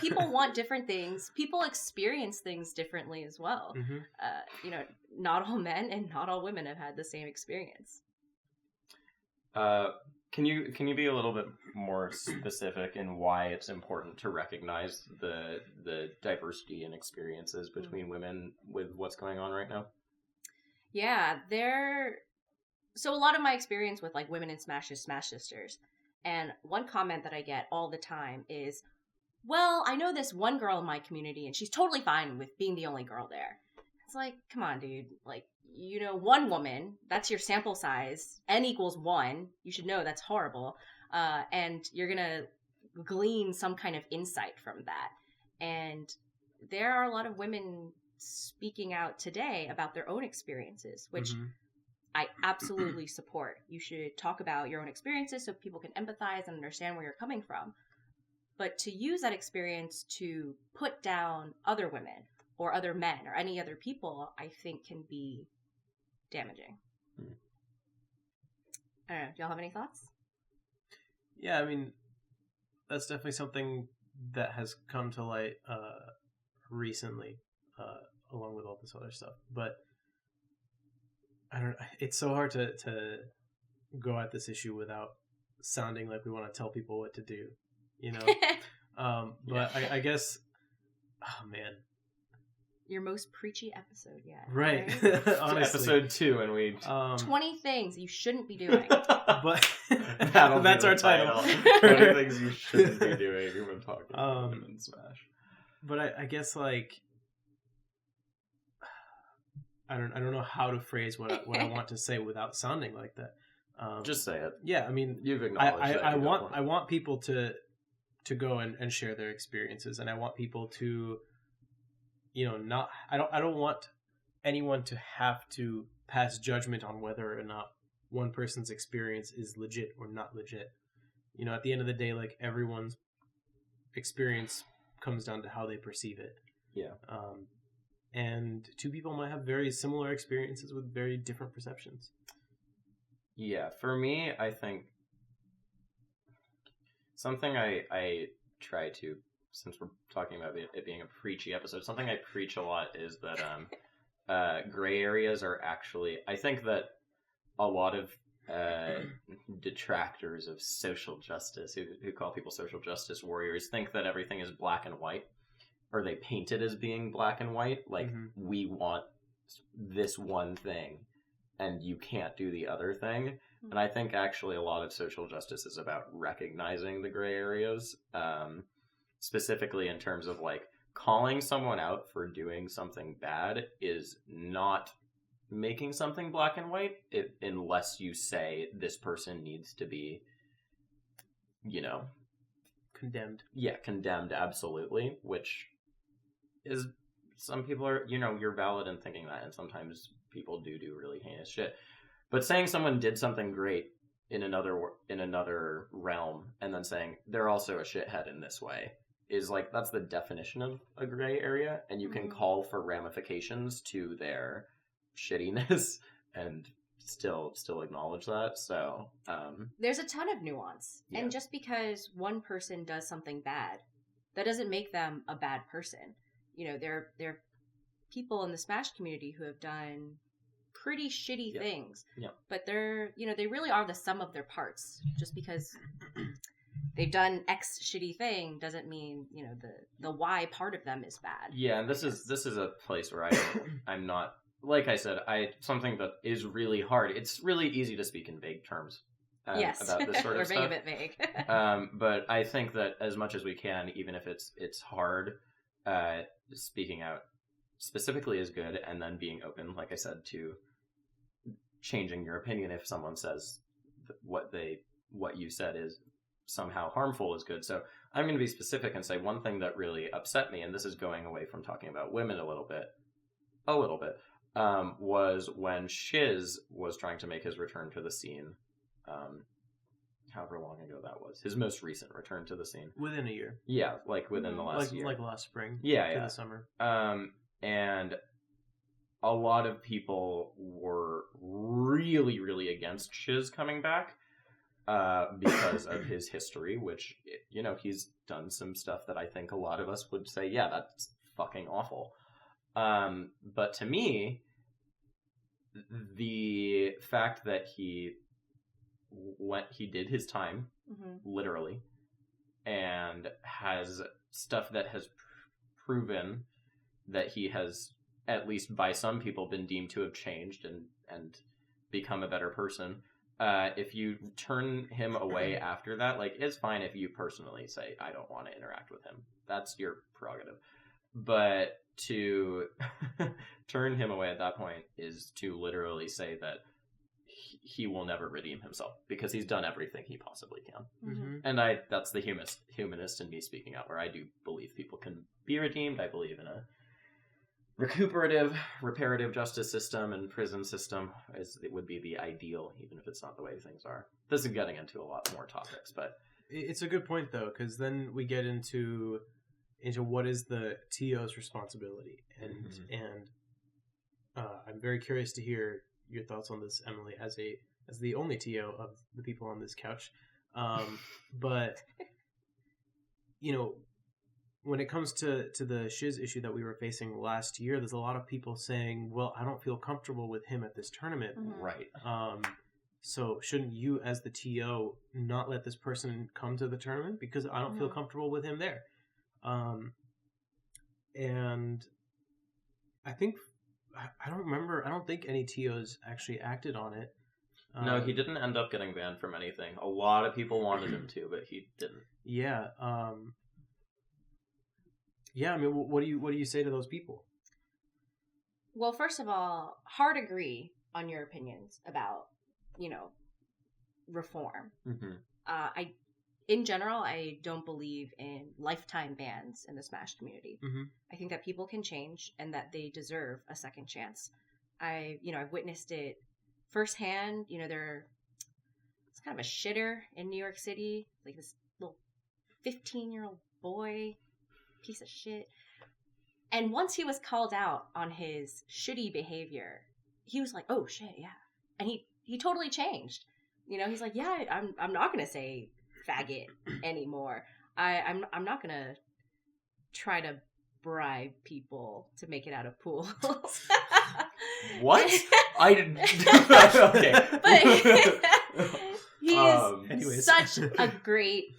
People want different things. People experience things differently as well. Mm-hmm. Not all men and not all women have had the same experience. Can you be a little bit more specific in why it's important to recognize the diversity in experiences between women with what's going on right now? Yeah, so a lot of my experience with like women in Smash is Smash Sisters. And one comment that I get all the time is, well, I know this one girl in my community and she's totally fine with being the only girl there. It's like, come on, dude. Like, one woman, that's your sample size. N equals 1. You should know that's horrible. And you're going to glean some kind of insight from that. And there are a lot of women speaking out today about their own experiences, which I absolutely support. You should talk about your own experiences so people can empathize and understand where you're coming from. But to use that experience to put down other women or other men or any other people, I think can be damaging. I don't know. Do y'all have any thoughts? Yeah, I mean, that's definitely something that has come to light recently, along with all this other stuff. But I don't. It's so hard to go at this issue without sounding like we want to tell people what to do, But yeah. I guess, oh man. Your most preachy episode yet. Right. Honestly. Episode 2, and we 20 things you shouldn't be doing. But that's our title. 20 things you shouldn't be doing when talking about women in Smash. But I guess like I don't know how to phrase what I want to say without sounding like that. Just say it. Yeah, I mean, you've acknowledged I want people to go and share their experiences, and I want people to, not. I don't want anyone to have to pass judgment on whether or not one person's experience is legit or not legit. At the end of the day, like, everyone's experience comes down to how they perceive it. Yeah. And two people might have very similar experiences with very different perceptions. Yeah, for me, I think something I try to, since we're talking about it being a preachy episode, something I preach a lot is that gray areas are actually, I think that a lot of detractors of social justice, who call people social justice warriors, think that everything is black and white, or they paint it as being black and white, like, we want this one thing and you can't do the other thing. And I think actually a lot of social justice is about recognizing the gray areas, specifically in terms of, like, calling someone out for doing something bad is not making something black and white, unless you say this person needs to be, condemned. Yeah, condemned, absolutely, which is, some people are, you're valid in thinking that, and sometimes people do really heinous shit. But saying someone did something great in another realm, and then saying they're also a shithead in this way, is, like, that's the definition of a gray area, and you can call for ramifications to their shittiness and still acknowledge that. So there's a ton of nuance, and just because one person does something bad, that doesn't make them a bad person. There are people in the Smash community who have done pretty shitty things, but they're they really are the sum of their parts. Just because they've done X shitty thing doesn't mean the Y part of them is bad. Yeah, and this is a place where I'm not, like I said, something that is really hard. It's really easy to speak in vague terms about this sort of stuff. We're being a bit vague. But I think that as much as we can, even if it's hard, speaking out specifically is good, and then being open, like I said, to changing your opinion if someone says what you said is somehow harmful is good. So I'm going to be specific and say one thing that really upset me, and this is going away from talking about women a little bit, was when Shiz was trying to make his return to the scene, however long ago that was, his most recent return to the scene. Within a year. Yeah, like within the last year. Like last spring. Yeah. The summer. And a lot of people were really, really against Shiz coming back because of his history, which, he's done some stuff that I think a lot of us would say, yeah, that's fucking awful. But to me, the fact that he did his time, literally, and has stuff that has proven that he has, at least by some people, been deemed to have changed and become a better person. If you turn him away after that, like, it's fine if you personally say, I don't want to interact with him. That's your prerogative. But to turn him away at that point is to literally say that he will never redeem himself because he's done everything he possibly can. And that's the humanist in me speaking out, where I do believe people can be redeemed. I believe in a recuperative, reparative justice system, and prison system it would be the ideal, even if it's not the way things are. This is getting into a lot more topics, but it's a good point though, because then we get into what is the TO's responsibility, and I'm very curious to hear your thoughts on this, Emily, as the only TO of the people on this couch. But when it comes to the Shiz issue that we were facing last year, there's a lot of people saying, well, I don't feel comfortable with him at this tournament. Right. So shouldn't you, as the TO, not let this person come to the tournament because I don't feel comfortable with him there? And I think, I don't think any TOs actually acted on it. No, he didn't end up getting banned from anything. A lot of people wanted him to, but he didn't. Yeah. Yeah, I mean, what do you say to those people? Well, first of all, hard agree on your opinions about, reform. Mm-hmm. In general, I don't believe in lifetime bans in the Smash community. Mm-hmm. I think that people can change and that they deserve a second chance. I've witnessed it firsthand. It's kind of a shitter in New York City, like this little 15-year-old boy, piece of shit. And once he was called out on his shitty behavior, he was like, "Oh shit, yeah," and he totally changed. He's like, "Yeah, I'm not gonna say faggot anymore. I'm not gonna try to bribe people to make it out of pools." What? I didn't. Okay. But Anyways. such a great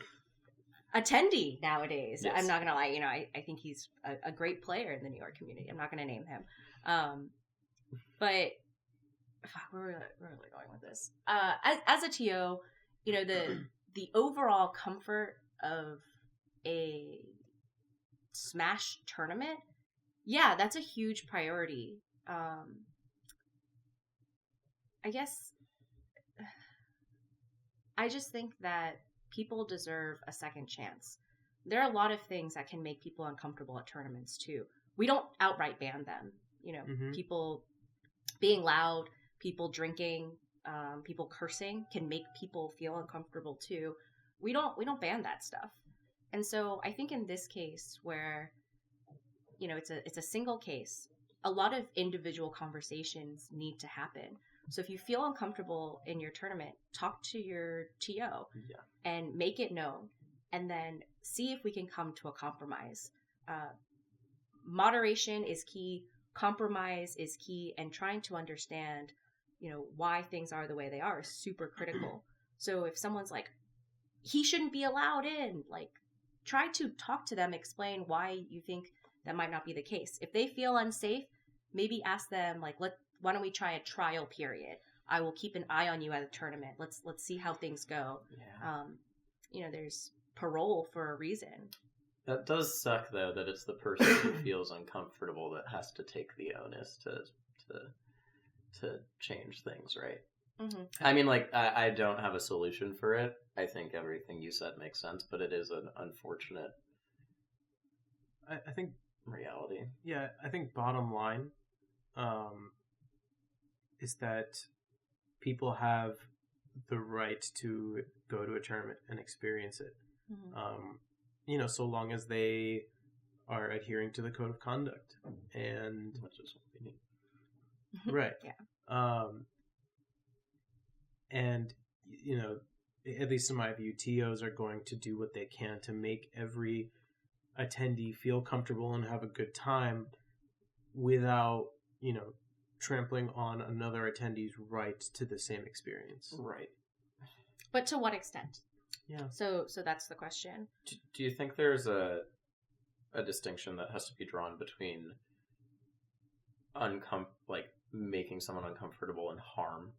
attendee nowadays. Yes. I'm not gonna lie. I think he's a great player in the New York community. I'm not gonna name him. But fuck, where are we really going with this? As a TO, the overall comfort of a Smash tournament, yeah, that's a huge priority. I guess I just think that people deserve a second chance. There are a lot of things that can make people uncomfortable at tournaments too. We don't outright ban them. Mm-hmm. People being loud, people drinking, people cursing can make people feel uncomfortable too. We don't ban that stuff. And so I think in this case where it's a single case, a lot of individual conversations need to happen. So if you feel uncomfortable in your tournament, talk to your TO and make it known, and then see if we can come to a compromise. Moderation is key. Compromise is key, and trying to understand, why things are the way they are is super critical. So if someone's like, he shouldn't be allowed in, like, try to talk to them, explain why you think that might not be the case. If they feel unsafe, maybe ask them, like, why don't we try a trial period? I will keep an eye on you at a tournament. Let's see how things go. Yeah. There's parole for a reason. That does suck, though, that it's the person who feels uncomfortable that has to take the onus to change things, right? Mm-hmm. I mean, like, I don't have a solution for it. I think everything you said makes sense, but it is an unfortunate I think reality. Yeah, I think bottom line is that people have the right to go to a tournament and experience it. Mm-hmm. So long as they are adhering to the code of conduct, and Which is what we need. right. Yeah. And at least in my view, TOs are going to do what they can to make every attendee feel comfortable and have a good time without, trampling on another attendee's right to the same experience. Right. But to what extent? Yeah. So that's the question. Do you think there's a distinction that has to be drawn between making someone uncomfortable and harm?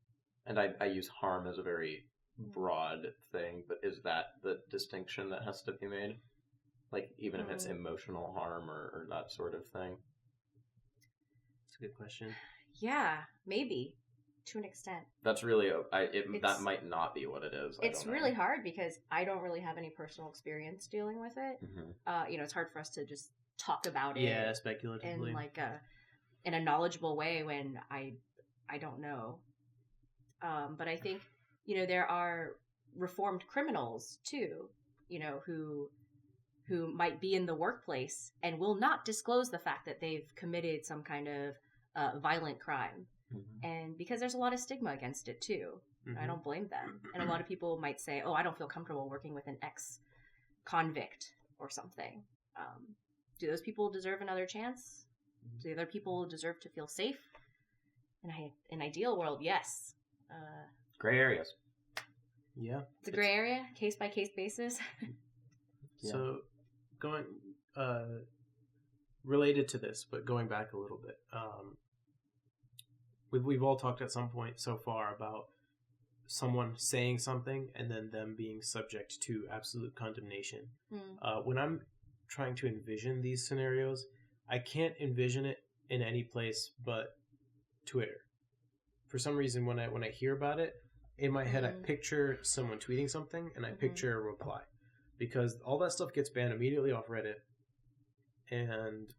And I use harm as a very broad thing, but is that the distinction that has to be made? Like, even if it's emotional harm or that sort of thing? That's a good question. Yeah, maybe. To an extent. That's really... that might not be what it is. It's really hard because I don't really have any personal experience dealing with it. Mm-hmm. It's hard for us to just talk about it. Yeah, speculatively. In like in a knowledgeable way when I don't know. But I think, there are reformed criminals too, who might be in the workplace and will not disclose the fact that they've committed some kind of violent crime. Mm-hmm. And because there's a lot of stigma against it too. Mm-hmm. I don't blame them. And a lot of people might say, oh, I don't feel comfortable working with an ex-convict or something. Do those people deserve another chance? Do the other people deserve to feel safe? In an ideal world, yes. Gray areas. Yeah. It's a gray area, case-by-case basis. Yeah. So, going... related to this, but going back a little bit, we've all talked at some point so far about someone saying something and then them being subject to absolute condemnation. When I'm trying to envision these scenarios, I can't envision it in any place but Twitter. For some reason, when I hear about it, in my head, I picture someone tweeting something, and I picture a reply. Because all that stuff gets banned immediately off Reddit. And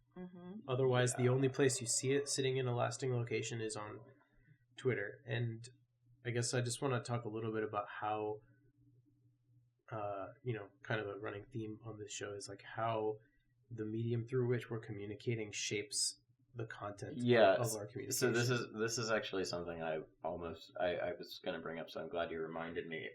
otherwise, the only place you see it sitting in a lasting location is on Twitter. And I guess I just want to talk a little bit about how, kind of a running theme on this show is like how the medium through which we're communicating shapes the content of our communication. So this is actually something I was going to bring up, so I'm glad you reminded me.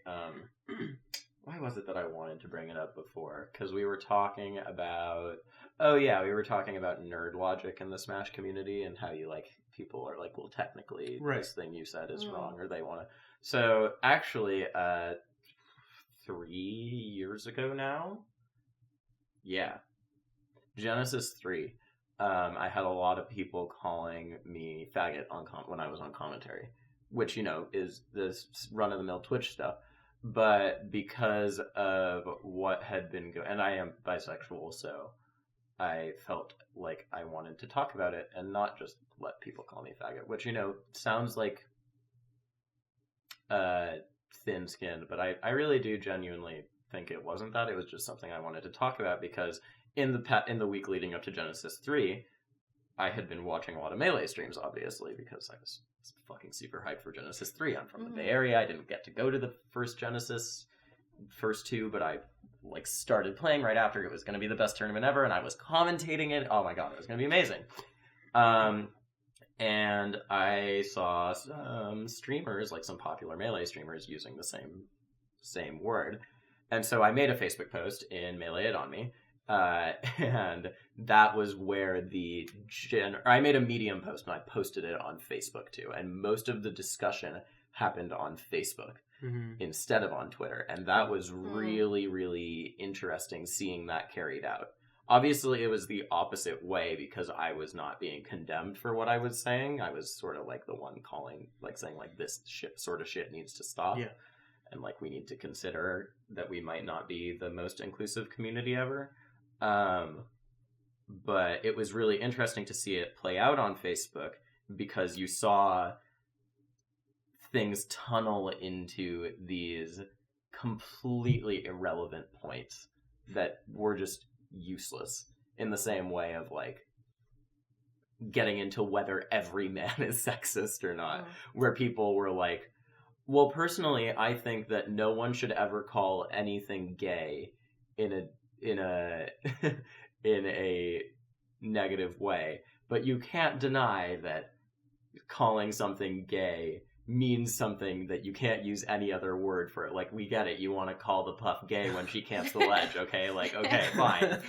Why was it that I wanted to bring it up before? Because we were talking about nerd logic in the Smash community and how you like people are like, well, technically this thing you said is wrong, or they want to. So actually, 3 years ago now, Genesis 3. I had a lot of people calling me faggot when I was on commentary, which, is this run-of-the-mill Twitch stuff. But because of what had been going... And I am bisexual, so I felt like I wanted to talk about it and not just let people call me faggot, which, sounds like thin-skinned, but I really do genuinely think it wasn't that. It was just something I wanted to talk about because... In the week leading up to Genesis 3, I had been watching a lot of Melee streams, obviously, because I was fucking super hyped for Genesis 3. I'm from the Bay Area. I didn't get to go to the first two, but I started playing right after. It was going to be the best tournament ever, and I was commentating it. Oh my god, it was going to be amazing. And I saw some streamers, like some popular Melee streamers, using the same word. And so I made a Facebook post in Melee It On Me. And that was where I made a Medium post and I posted it on Facebook too. And most of the discussion happened on Facebook instead of on Twitter. And that was really, really interesting seeing that carried out. Obviously, it was the opposite way because I was not being condemned for what I was saying. I was sort of like the one saying like this sort of shit needs to stop. Yeah. And like we need to consider that we might not be the most inclusive community ever. But it was really interesting to see it play out on Facebook because you saw things tunnel into these completely irrelevant points that were just useless in the same way of like getting into whether every man is sexist or not, where people were like, well, personally, I think that no one should ever call anything gay in a negative way, but you can't deny that calling something gay means something that you can't use any other word for it. Like, we get it. You want to call the puff gay when she camps the ledge, okay? Like, okay, fine.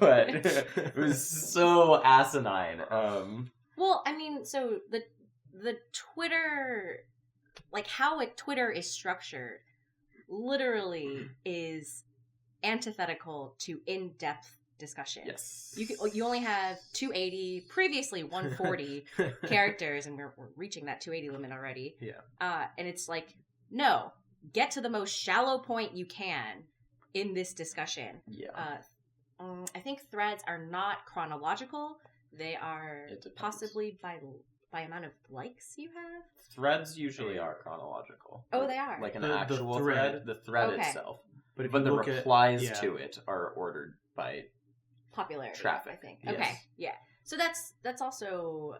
But it was so asinine. Well, I mean, so the Twitter, like how Twitter is structured, literally is antithetical to in-depth discussion. Yes. You only have 280, previously 140 characters, and we're reaching that 280 limit already. Yeah. And it's like, no, get to the most shallow point you can in this discussion. Yeah. I think threads are not chronological. They are possibly by amount of likes you have. Threads usually are chronological. Oh, they are. Like an actual thread. The thread itself. But the replies to it are ordered by popularity, traffic. I think. Yes. Okay, yeah. So that's also,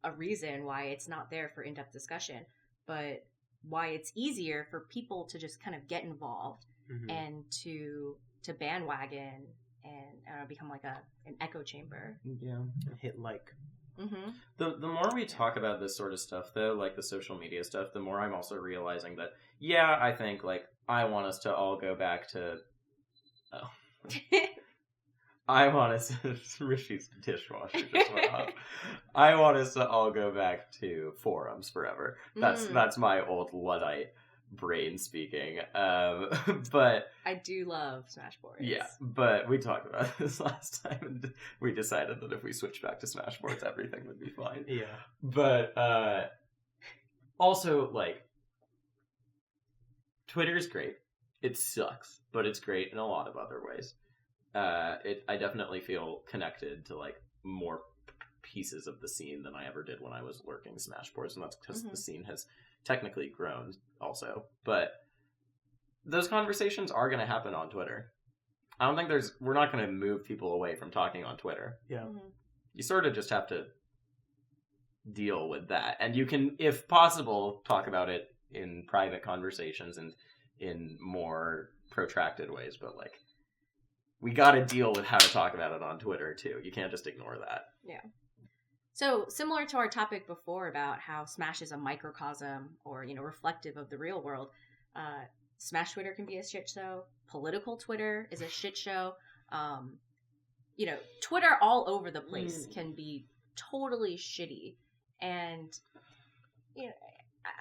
a reason why it's not there for in-depth discussion, but why it's easier for people to just kind of get involved and to bandwagon and become like an echo chamber. Yeah. And hit like. Mm-hmm. The more we talk about this sort of stuff, though, like the social media stuff, the more I'm also realizing that, yeah, I think, like, I want us to all go back to... Oh. I want us... Rishi's dishwasher just went off. I want us to all go back to forums forever. That's my old Luddite brain speaking. But I do love Smashboards. Yeah, but we talked about this last time, and we decided that if we switch back to Smashboards, everything would be fine. Yeah. But also, like, Twitter's great. It sucks, but it's great in a lot of other ways. I definitely feel connected to like more pieces of the scene than I ever did when I was lurking Smashboards, and that's because the scene has technically grown also. But those conversations are going to happen on Twitter. I don't think we're not going to move people away from talking on Twitter. Yeah. You sort of just have to deal with that. And you can, if possible, talk about it in private conversations and in more protracted ways. But, like, we got to deal with how to talk about it on Twitter, too. You can't just ignore that. Yeah. So, similar to our topic before about how Smash is a microcosm or, reflective of the real world, Smash Twitter can be a shit show. Political Twitter is a shit show. Twitter all over the place can be totally shitty. And,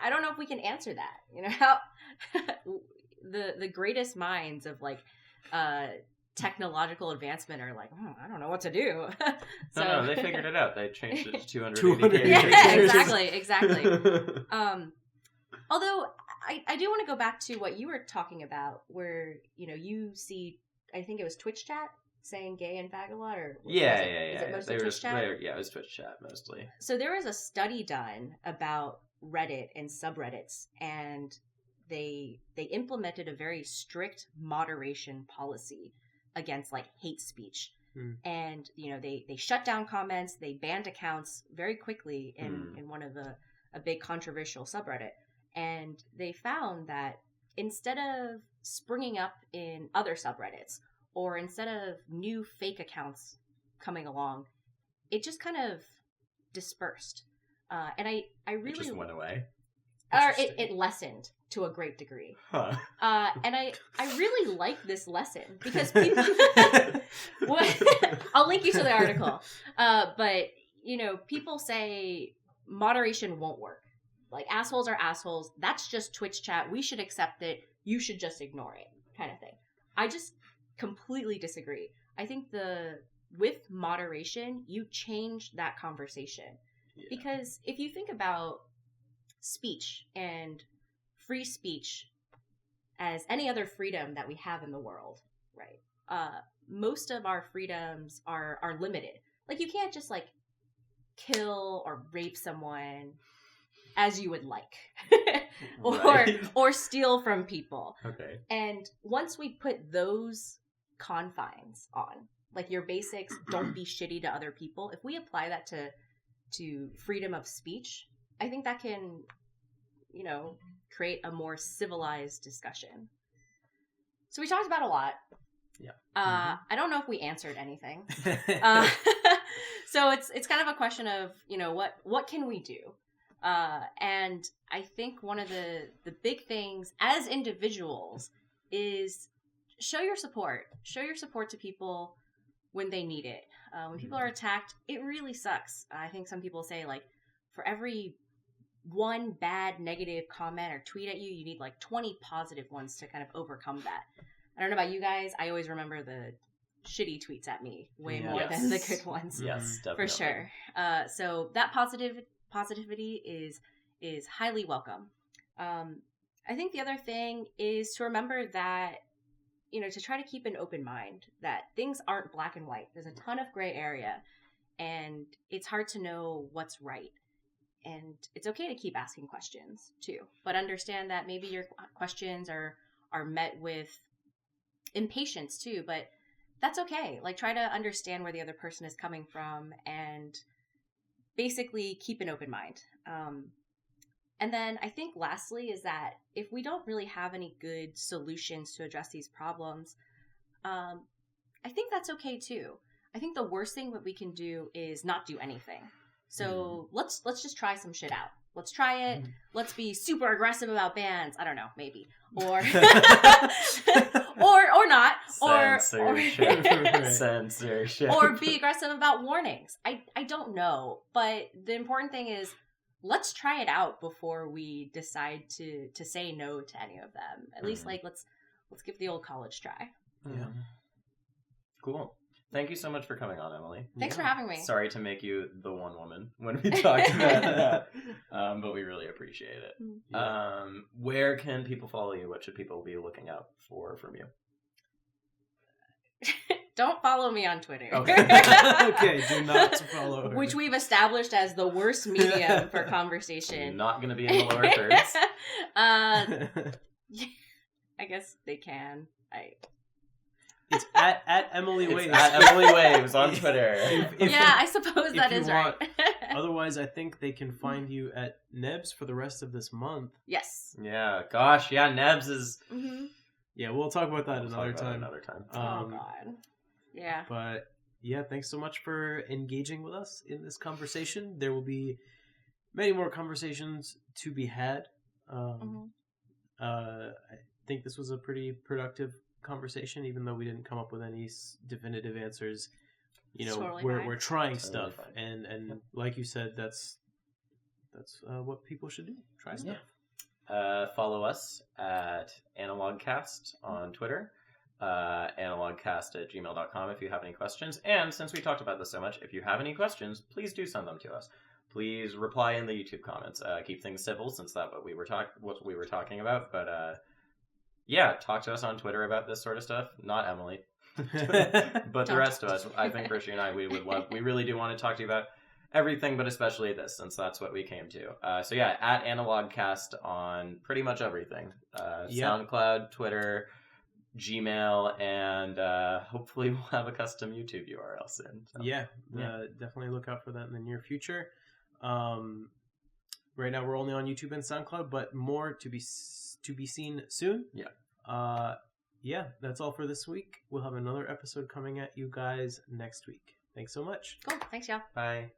I don't know if we can answer that. How the greatest minds of, like, technological advancement are like, I don't know what to do. No, they figured it out. They changed it to 280. Yeah, exactly. Although I do want to go back to what you were talking about, where you see, I think it was Twitch chat saying gay and fag a lot, or yeah. Is it mostly Twitch chat? Yeah, it was Twitch chat mostly. So there was a study done about Reddit and subreddits, and they implemented a very strict moderation policy against, like, hate speech. And they shut down comments, they banned accounts very quickly in one of a big controversial subreddit. And they found that instead of springing up in other subreddits, or instead of new fake accounts coming along, it just kind of dispersed. And I really... It just went away? Or it lessened to a great degree. Huh. And I really like this lesson, because people... I'll link you to the article. But, people say moderation won't work. Like, assholes are assholes. That's just Twitch chat. We should accept it. You should just ignore it, kind of thing. I just completely disagree. I think with moderation, you change that conversation. Yeah. Because if you think about speech and free speech as any other freedom that we have in the world, right? Most of our freedoms are limited. Like, you can't just, like, kill or rape someone as you would like, or steal from people. Okay. And once we put those confines on, like, your basics, don't be shitty to other people, if we apply that to freedom of speech, I think that can, create a more civilized discussion. So we talked about a lot. Yeah. I don't know if we answered anything. So it's kind of a question of, what can we do? And I think one of the big things as individuals is show your support. Show your support to people when they need it. When people are attacked, it really sucks. I think some people say, like, for every one bad negative comment or tweet at you, you need like 20 positive ones to kind of overcome that. I don't know about you guys. I always remember the shitty tweets at me way more than the good ones. Yes, definitely. For sure. So that positivity is highly welcome. I think the other thing is to remember that, to try to keep an open mind, that things aren't black and white. There's a ton of gray area, and it's hard to know what's right. And it's okay to keep asking questions too, but understand that maybe your questions are met with impatience too, but that's okay. Like, try to understand where the other person is coming from and basically keep an open mind. And then I think lastly is that if we don't really have any good solutions to address these problems, I think that's okay too. I think the worst thing that we can do is not do anything. So let's just try some shit out. Let's try it. Let's be super aggressive about bans. I don't know, maybe. Or or not. Censorship. Or be aggressive about warnings. I don't know. But the important thing is, let's try it out before we decide to say no to any of them. At least, like, let's give the old college try. Yeah. Cool. Thank you so much for coming on, Emily. Thanks for having me. Sorry to make you the one woman when we talked about that, but we really appreciate it. Yeah. Where can people follow you? What should people be looking out for from you? Don't follow me on Twitter. Okay, do not follow her. Which we've established as the worst medium for conversation. Not going to be in the lower thirds. I guess they can. It's at Emilywaves. It's at Emilywaves on Twitter. Yeah, I suppose that is right. Otherwise, I think they can find you at Nebs for the rest of this month. Yes. Yeah, gosh, yeah, Nebs is... Mm-hmm. Yeah, we'll talk about that another time. Oh, God. Yeah. But, yeah, thanks so much for engaging with us in this conversation. There will be many more conversations to be had. I think this was a pretty productive conversation, even though we didn't come up with any definitive answers. You know, totally we're trying stuff, fine. and like you said, that's what people should do. Try stuff. Follow us at analogcast on Twitter, analogcast@gmail.com if you have any questions. And since we talked about this so much, if you have any questions, please do send them to us. Please reply in the YouTube comments. Keep things civil, since that's what we were talking about. But yeah, talk to us on Twitter about this sort of stuff. Not Emily, but the rest of us. I think Richie and I, we really do want to talk to you about everything, but especially this, since that's what we came to. So yeah, at analogcast on pretty much everything. SoundCloud, Twitter, Gmail, and hopefully we'll have a custom YouTube URL soon. So, definitely look out for that in the near future. Right now we're only on YouTube and SoundCloud, but more to be seen soon. Yeah, that's all for this week. We'll have another episode coming at you guys next week. Thanks so much. Cool. Thanks, y'all. Bye.